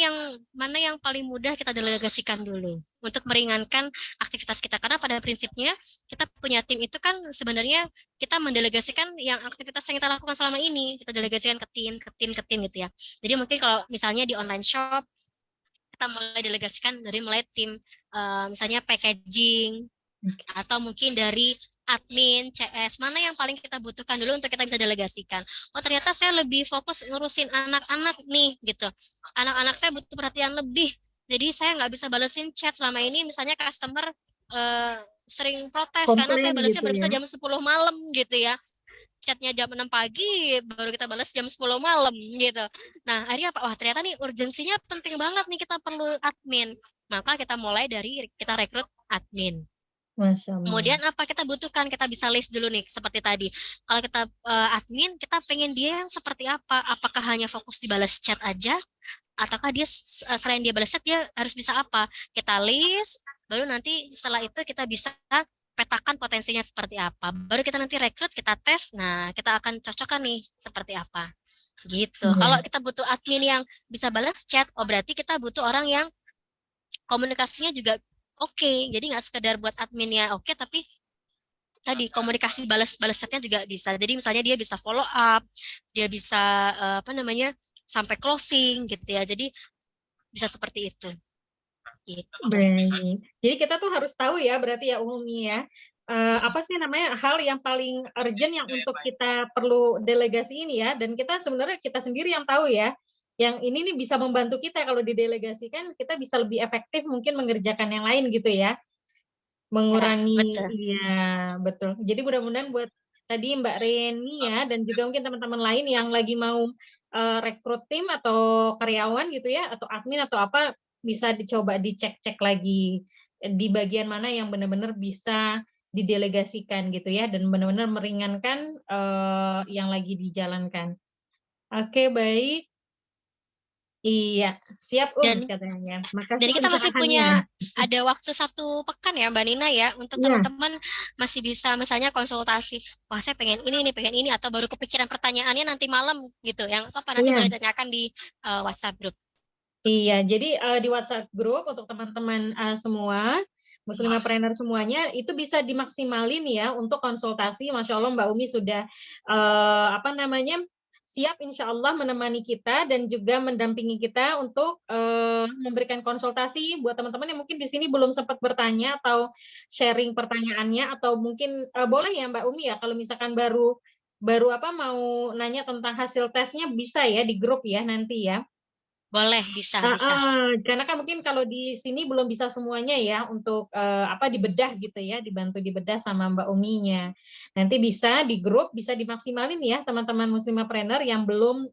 yang paling mudah kita delegasikan dulu untuk meringankan aktivitas kita. Karena pada prinsipnya kita punya tim itu kan sebenarnya kita mendelegasikan yang aktivitas yang kita lakukan selama ini, kita delegasikan ke tim gitu ya. Jadi mungkin kalau misalnya di online shop, kita mulai delegasikan dari mulai tim, misalnya packaging, atau mungkin dari admin, CS, mana yang paling kita butuhkan dulu untuk kita bisa delegasikan. Oh ternyata saya lebih fokus ngurusin anak-anak nih, gitu. Anak-anak saya butuh perhatian lebih, jadi saya nggak bisa balesin chat selama ini, misalnya customer sering protes karena saya Komplain balasnya gitu baru bisa ya. jam 10 malam gitu ya. Chatnya jam 6 pagi, baru kita balas jam 10 malam gitu. Nah, akhirnya apa? Wah, ternyata nih urgensinya penting banget nih, kita perlu admin. Maka kita mulai dari kita rekrut admin. Masya Allah. Kemudian apa kita butuhkan, kita bisa list dulu nih seperti tadi. Kalau kita admin, kita pengen dia yang seperti apa? Apakah hanya fokus di balas chat aja? Ataukah dia selain dia balas chat, dia harus bisa apa? Kita list, baru nanti setelah itu kita bisa petakan potensinya seperti apa. Baru kita nanti rekrut, kita tes, nah kita akan cocokkan nih seperti apa. Gitu. Kalau kita butuh admin yang bisa balas chat, oh berarti kita butuh orang yang komunikasinya juga oke. Jadi nggak sekedar buat adminnya oke, tapi tadi komunikasi balas chatnya juga bisa. Jadi misalnya dia bisa follow up, dia bisa sampai closing gitu ya. Jadi bisa seperti itu. Gitu. Baik. Jadi kita tuh harus tahu ya berarti ya Umi ya. Apa sih namanya hal yang paling urgent yang untuk kita perlu delegasi ini ya, dan kita sebenarnya kita sendiri yang tahu ya, yang ini nih bisa membantu kita kalau didelegasikan, kita bisa lebih efektif mungkin mengerjakan yang lain gitu ya, mengurangi betul. iya betul. Jadi mudah-mudahan buat tadi Mbak Reni ya, dan juga mungkin teman-teman lain yang lagi mau rekrut tim atau karyawan gitu ya, atau admin atau apa, bisa dicoba dicek-cek lagi di bagian mana yang benar-benar bisa didelegasikan gitu ya, dan benar-benar meringankan yang lagi dijalankan. Oke, baik. Iya, siap katanya. Makasih Dan kita masih punya pencerahannya. ada waktu 1 pekan ya Mbak Nina ya, untuk Iya. teman-teman masih bisa misalnya konsultasi, wah saya pengen ini, pengen ini, atau baru kepikiran pertanyaannya nanti malam gitu, yang apa nanti boleh tanyakan di WhatsApp group. Iya, jadi di WhatsApp group untuk teman-teman semua, Muslimapreneur semuanya, itu bisa dimaksimalin ya untuk konsultasi. Masya Allah Mbak Umi sudah siap insya Allah menemani kita dan juga mendampingi kita untuk memberikan konsultasi buat teman-teman yang mungkin di sini belum sempat bertanya atau sharing pertanyaannya, atau mungkin boleh ya Mbak Umi ya, kalau misalkan baru mau nanya tentang hasil tesnya, bisa ya di grup ya nanti ya. Boleh, bisa. Karena kan mungkin kalau di sini belum bisa semuanya ya untuk dibedah gitu ya, dibantu dibedah sama Mbak Uminya. Nanti bisa di grup, bisa dimaksimalin ya teman-teman Muslimapreneur yang belum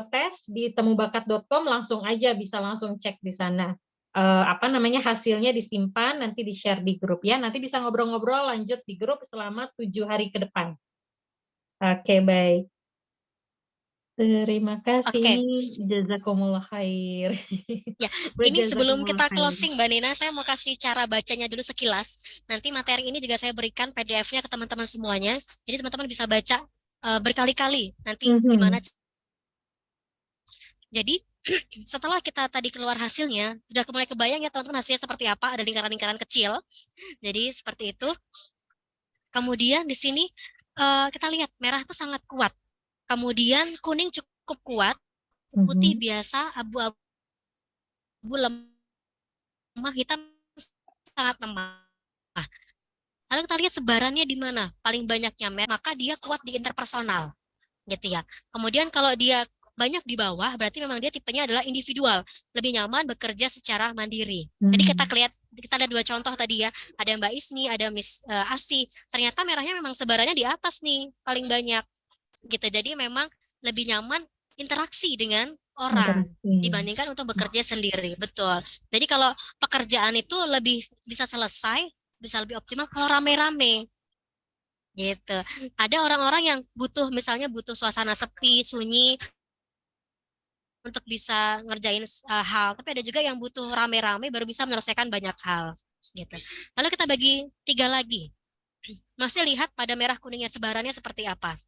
tes di temubakat.com, langsung aja bisa langsung cek di sana. Hasilnya disimpan, nanti di-share di grup ya. Nanti bisa ngobrol-ngobrol lanjut di grup selama 7 hari ke depan. Oke, baik. Terima kasih. Oke. Ini jazakumullah khair. Ya, ini sebelum kita closing, Mbak Nina, saya mau kasih cara bacanya dulu sekilas. Nanti materi ini juga saya berikan PDF-nya ke teman-teman semuanya. Jadi teman-teman bisa baca berkali-kali nanti gimana. Jadi setelah kita tadi keluar hasilnya, sudah mulai kebayang ya teman-teman hasilnya seperti apa, ada lingkaran-lingkaran kecil. Jadi seperti itu. Kemudian di sini kita lihat merah itu sangat kuat. Kemudian kuning cukup kuat, putih biasa, abu-abu lemah, hitam sangat lemah. Lalu kita lihat sebarannya di mana? Paling banyaknya merah, maka dia kuat di interpersonal, gitu ya. Kemudian kalau dia banyak di bawah, berarti memang dia tipenya adalah individual, lebih nyaman bekerja secara mandiri. Jadi kita lihat 2 contoh tadi ya, ada Mbak Ismi, ada Miss Asi. Ternyata merahnya memang sebarannya di atas nih, paling banyak, gitu. Jadi memang lebih nyaman interaksi dengan orang dibandingkan untuk bekerja sendiri, betul. Jadi kalau pekerjaan itu lebih bisa selesai, bisa lebih optimal kalau rame-rame, gitu. Ada orang-orang yang misalnya butuh suasana sepi, sunyi untuk bisa ngerjain hal, tapi ada juga yang butuh rame-rame baru bisa menyelesaikan banyak hal, gitu. Lalu kita bagi 3 lagi. Masih lihat pada merah kuningnya sebarannya seperti apa.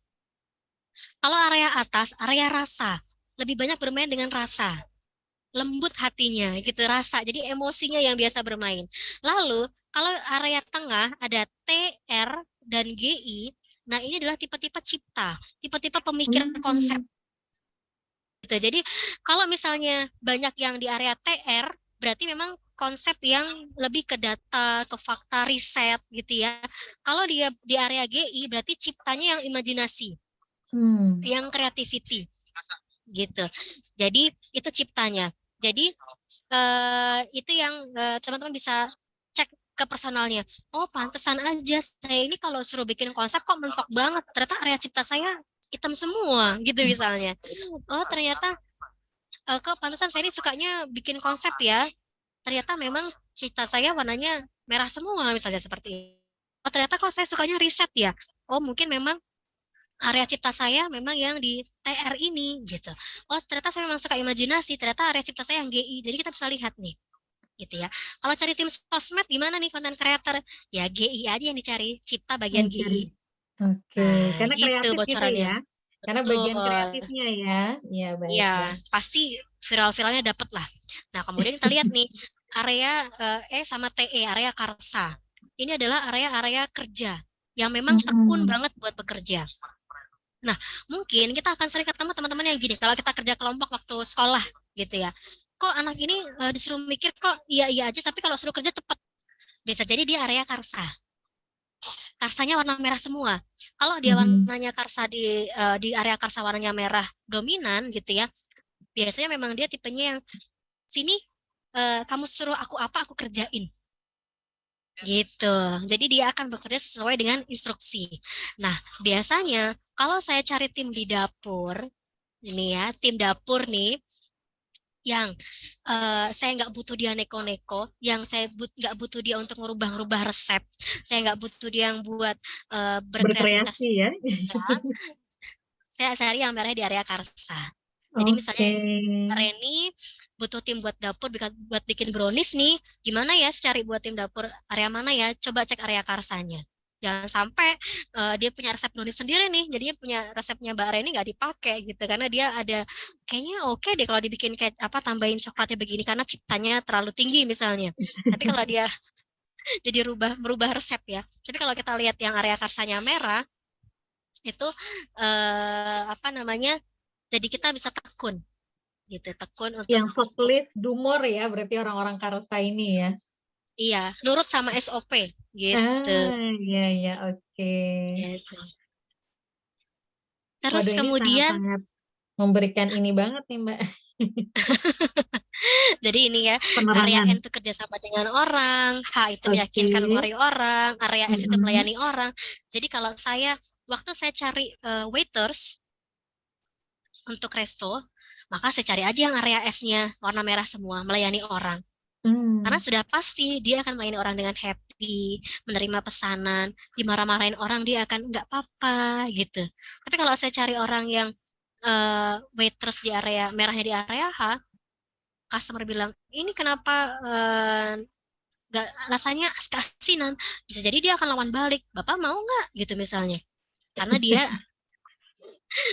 Kalau area atas, area rasa, lebih banyak bermain dengan rasa, lembut hatinya gitu, rasa, jadi emosinya yang biasa bermain. Lalu kalau area tengah ada T, R, dan GI, nah ini adalah tipe-tipe cipta, tipe-tipe pemikir konsep gitu. Jadi kalau misalnya banyak yang di area TR, berarti memang konsep yang lebih ke data, ke fakta, riset gitu ya. Kalau dia di area GI, berarti ciptanya yang imajinasi, yang creativity gitu. Jadi itu ciptanya. Jadi itu yang teman-teman bisa cek ke personalnya. Oh, pantesan aja saya ini kalau suruh bikin konsep kok mentok banget. Ternyata area cipta saya hitam semua gitu misalnya. Oh, ternyata kok pantesan saya ini sukanya bikin konsep ya. Ternyata memang cipta saya warnanya merah semua misalnya seperti itu. Oh, ternyata kok saya sukanya riset ya. Oh, mungkin memang area cipta saya memang yang di TR ini gitu. Oh, ternyata saya memang suka imajinasi, ternyata area cipta saya yang GI. Jadi kita bisa lihat nih. Gitu ya. Kalau cari tim sosmed gimana nih content creator? Ya GI aja yang dicari, cipta bagian GI. Oke, karena gitu kreatif bocorannya. Ya. Karena bagian kreatifnya ya. Iya, baik. Iya, pasti viral-viralnya dapet lah. Nah, kemudian kita lihat nih area E sama TE, area karsa. Ini adalah area-area kerja yang memang tekun banget buat bekerja. Nah, mungkin kita akan sering ketemu teman-teman yang gini, kalau kita kerja kelompok waktu sekolah gitu ya, kok anak ini disuruh mikir kok iya-iya aja, tapi kalau suruh kerja cepet. Bisa jadi dia area karsa. Karsanya warna merah semua. Kalau dia warnanya karsa di area karsa warnanya merah dominan gitu ya, biasanya memang dia tipenya yang sini kamu suruh aku apa aku kerjain. Gitu. Jadi dia akan bekerja sesuai dengan instruksi. Nah, biasanya kalau saya cari tim di dapur, ini ya, tim dapur nih, yang saya nggak butuh dia neko-neko, yang saya nggak butuh dia untuk ngerubah-rubah resep, saya nggak butuh dia yang buat berkreativitas. Ya. Saya cari yang merah di area karsa. Jadi misalnya Reni butuh tim buat dapur, buat bikin brownies nih, gimana ya cari buat tim dapur area mana ya? Coba cek area karsanya. Jangan sampai dia punya resep brownies sendiri nih, jadinya punya resepnya Mbak Reni nggak dipakai gitu, karena dia ada kayaknya oke deh kalau dibikin kayak tambahin coklatnya begini karena ciptanya terlalu tinggi misalnya. Tapi kalau dia jadi merubah resep ya. Tapi kalau kita lihat yang area karsanya merah itu jadi kita bisa tekun gitu, tekun untuk yang checklist dumor ya, berarti orang-orang karsa ini ya. Iya, nurut sama SOP gitu. Iya, oke. Gitu. Terus waduh, kemudian sangat memberikan ini banget nih Mbak. Jadi ini ya, penerangan. Area N itu kerjasama dengan orang, H itu meyakinkan mempengaruhi orang, area S itu melayani orang. Jadi kalau waktu saya cari waiters, untuk resto, maka saya cari aja yang area S-nya warna merah semua, melayani orang. Karena Hmm. sudah pasti dia akan melayani orang dengan happy, menerima pesanan, dimarah-marahin orang dia akan nggak apa-apa gitu. Tapi kalau saya cari orang yang waitress di area merahnya di area H, customer bilang, ini kenapa nggak rasanya kasinan? Bisa jadi dia akan lawan balik, Bapak mau nggak gitu misalnya. Karena dia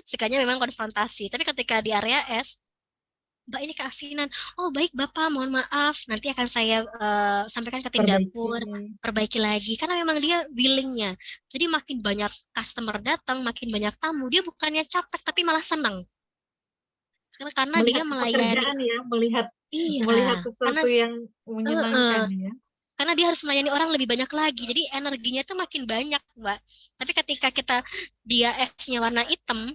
sukanya memang konfrontasi. Tapi ketika di area S, Mbak ini keasinan. Oh baik Bapak, mohon maaf. Nanti akan saya sampaikan ke tim Perbaiki. dapur, perbaiki lagi. Karena memang dia willingnya. Jadi makin banyak customer datang, makin banyak tamu, dia bukannya capek tapi malah senang. Karena dia Melihat melayani. pekerjaan ya, melihat Iya, karena sesuatu yang eh, eh, menyenangkan ya. karena dia harus melayani orang lebih banyak lagi. Jadi energinya tuh makin banyak, Mbak. Tapi ketika dia S-nya warna hitam,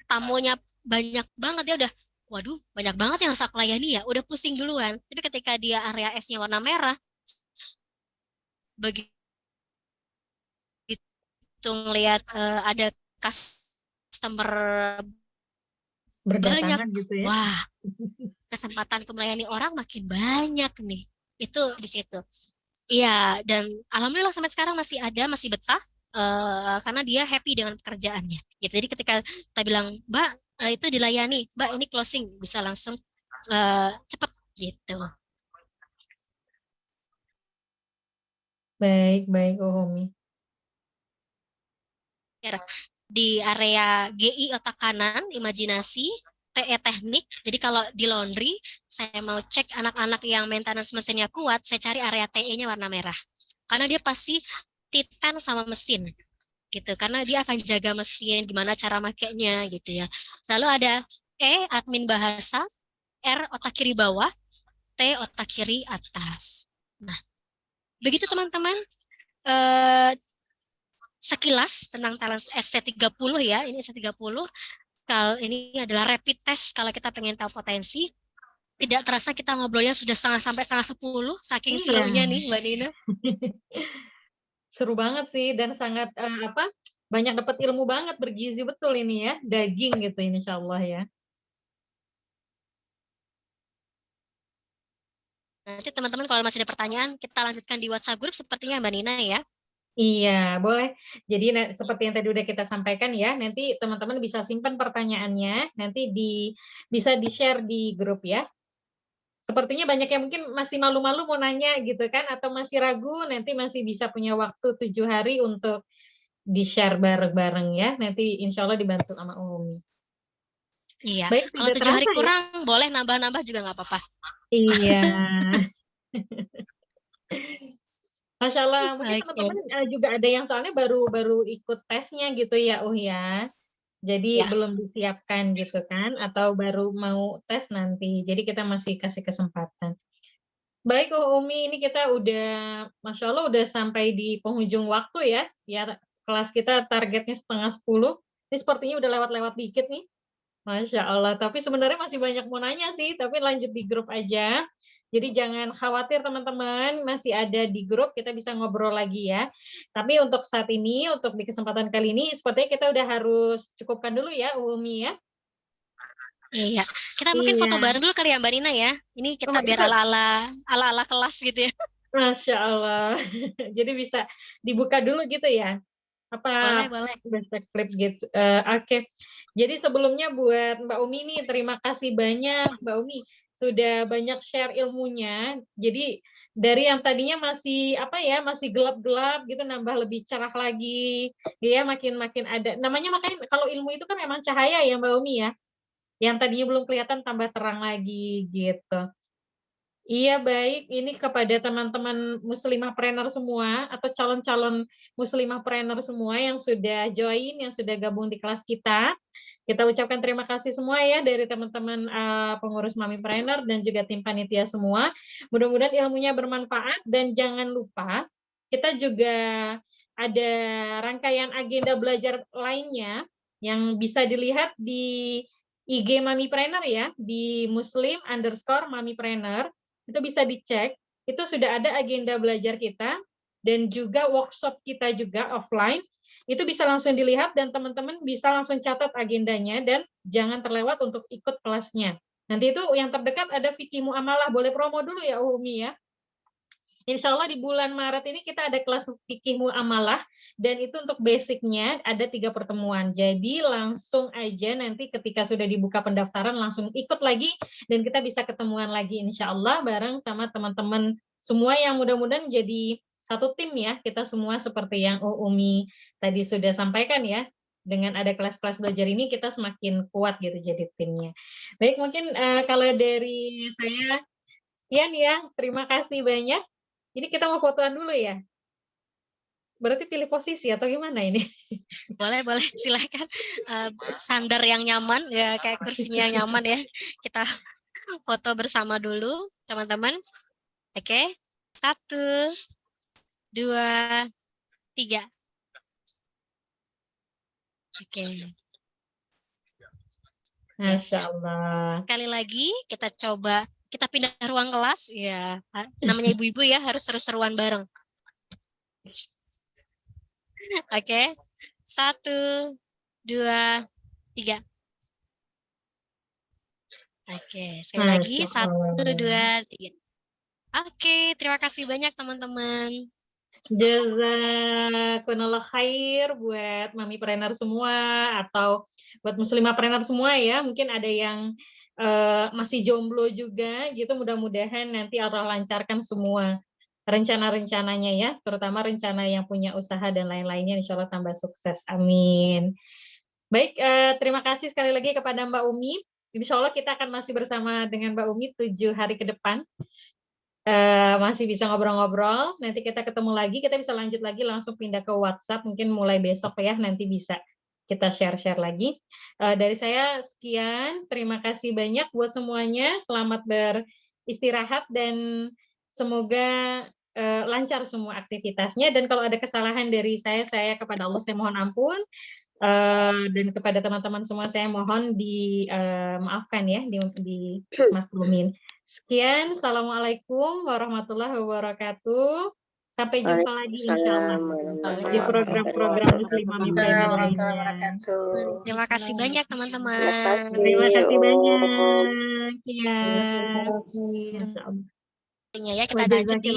tamunya banyak banget, dia udah, waduh, banyak banget yang harus aku layani ya, udah pusing duluan. Tapi ketika dia area S-nya warna merah, begitu ngelihat ada customer banyak, Berdatangan gitu ya. wah, kesempatanku melayani orang makin banyak nih. Itu di situ. Iya, dan alhamdulillah sampai sekarang masih ada, masih betah, karena dia happy dengan pekerjaannya. Gitu. Jadi ketika kita bilang, Mbak, itu dilayani, Mbak ini closing, bisa langsung cepet gitu. Baik, baik, Umi. Di area GI otak kanan, imajinasi, TE teknik. Jadi kalau di laundry, saya mau cek anak-anak yang maintenance mesinnya kuat, saya cari area TE-nya warna merah. Karena dia pasti titan sama mesin gitu. Karena dia akan jaga mesin, gimana cara makainya gitu ya. Lalu ada E, admin bahasa, R, otak kiri bawah, T, otak kiri atas. Nah, begitu teman-teman. Sekilas tentang talent ST30 ya, ini ST30. Kalau ini adalah rapid test kalau kita pengen tahu potensi. Tidak terasa kita ngobrolnya sudah sampai setengah 10, saking Iya. serunya nih Mbak Nina. Seru banget sih dan sangat banyak dapat ilmu banget, bergizi betul ini ya, daging gitu insya Allah ya. Nanti teman-teman kalau masih ada pertanyaan, kita lanjutkan di WhatsApp group sepertinya Mbak Nina ya. Iya, boleh. Jadi seperti yang tadi udah kita sampaikan ya, nanti teman-teman bisa simpan pertanyaannya, nanti bisa di-share di grup ya. Sepertinya banyak yang mungkin masih malu-malu mau nanya gitu kan, atau masih ragu, nanti masih bisa punya waktu 7 hari untuk di-share bareng-bareng ya. Nanti insya Allah dibantu sama Umi. Iya, Baik, kalau tidak 7 hari terasa ya. kurang, boleh nambah-nambah juga nggak apa-apa. Iya. Masya Allah, mungkin Oke. teman-teman juga ada yang soalnya baru ikut tesnya gitu ya, ya. Jadi Ya. belum disiapkan gitu kan, atau baru mau tes nanti. Jadi kita masih kasih kesempatan. Baik, Umi, ini kita udah, Masya Allah udah sampai di penghujung waktu ya. Ya, kelas kita targetnya 9:30. Ini sepertinya udah lewat-lewat dikit nih. Masya Allah, tapi sebenarnya masih banyak mau nanya sih, tapi lanjut di grup aja. Jadi jangan khawatir teman-teman, masih ada di grup, kita bisa ngobrol lagi ya. Tapi untuk saat ini, untuk di kesempatan kali ini, sepertinya kita udah harus cukupkan dulu ya, Umi ya. Iya, kita mungkin foto Iya. bareng dulu kali ya Mbak Nina ya. Ini kita biar ala-ala kelas gitu ya. Masya Allah. Jadi bisa dibuka dulu gitu ya? Apa Boleh. bisa klip gitu? Oke. Jadi sebelumnya buat Mbak Umi nih, terima kasih banyak Mbak Umi sudah banyak share ilmunya. Jadi dari yang tadinya masih masih gelap-gelap gitu, nambah lebih cerah lagi. Dia makin ada. Namanya makanya kalau ilmu itu kan memang cahaya ya Mbak Umi ya. Yang tadinya belum kelihatan tambah terang lagi gitu. Iya baik, ini kepada teman-teman muslimahpreneur semua atau calon-calon muslimahpreneur semua yang sudah join, yang sudah gabung di kelas kita. Kita ucapkan terima kasih semua ya dari teman-teman pengurus Mamipreneur dan juga tim panitia semua. Mudah-mudahan ilmunya bermanfaat dan jangan lupa kita juga ada rangkaian agenda belajar lainnya yang bisa dilihat di IG Mamipreneur ya, di muslim_mamipreneur. Itu bisa dicek, itu sudah ada agenda belajar kita dan juga workshop kita juga offline itu bisa langsung dilihat dan teman-teman bisa langsung catat agendanya dan jangan terlewat untuk ikut kelasnya. Nanti itu yang terdekat ada fikih muamalah, boleh promo dulu ya Umi ya. Insya Allah di bulan Maret ini kita ada kelas fikih muamalah dan itu untuk basicnya ada 3 pertemuan. Jadi langsung aja nanti ketika sudah dibuka pendaftaran langsung ikut lagi dan kita bisa ketemuan lagi insya Allah bareng sama teman-teman semua yang mudah-mudahan jadi satu tim ya. Kita semua seperti yang Umi tadi sudah sampaikan ya. Dengan ada kelas-kelas belajar ini kita semakin kuat gitu jadi timnya. Baik, mungkin kalau dari saya sekian ya. Terima kasih banyak. Ini kita mau fotoan dulu ya? Berarti pilih posisi atau gimana ini? Boleh, silakan. Sandar yang nyaman, ya kayak kursinya yang nyaman ya. Kita foto bersama dulu, teman-teman. Oke, 1, 2, 3. Oke. Masya Allah. Sekali lagi kita coba, kita pindah ruang kelas. Ya, namanya ibu-ibu ya, harus seru-seruan bareng. Oke, 1, 2, 3. Oke, sekali lagi 1, 2, 3. Oke, terima kasih banyak teman-teman. Jazakumullah khair buat mamipreneur semua atau buat muslimapreneur semua ya. Mungkin ada yang masih jomblo juga gitu. Mudah-mudahan nanti Allah lancarkan semua rencana-rencananya ya, terutama rencana yang punya usaha dan lain-lainnya insya Allah tambah sukses. Amin. Baik, terima kasih sekali lagi kepada Mbak Umi. Insya Allah kita akan masih bersama dengan Mbak Umi 7 hari ke depan. Masih bisa ngobrol-ngobrol. Nanti kita ketemu lagi, kita bisa lanjut lagi langsung pindah ke WhatsApp. Mungkin mulai besok ya, nanti bisa kita share-share lagi. Dari saya sekian, terima kasih banyak buat semuanya. Selamat beristirahat dan semoga lancar semua aktivitasnya. Dan kalau ada kesalahan dari saya kepada Allah saya mohon ampun. Dan kepada teman-teman semua saya mohon dimaafkan ya, dimaklumin. Sekian, Assalamualaikum warahmatullahi wabarakatuh. Sampai jumpa lagi insya Allah di program-program Muslimah Mipreneur lainnya. Terima kasih banyak teman-teman. Terima kasih banyak. Ya. Ya, kita lanjut di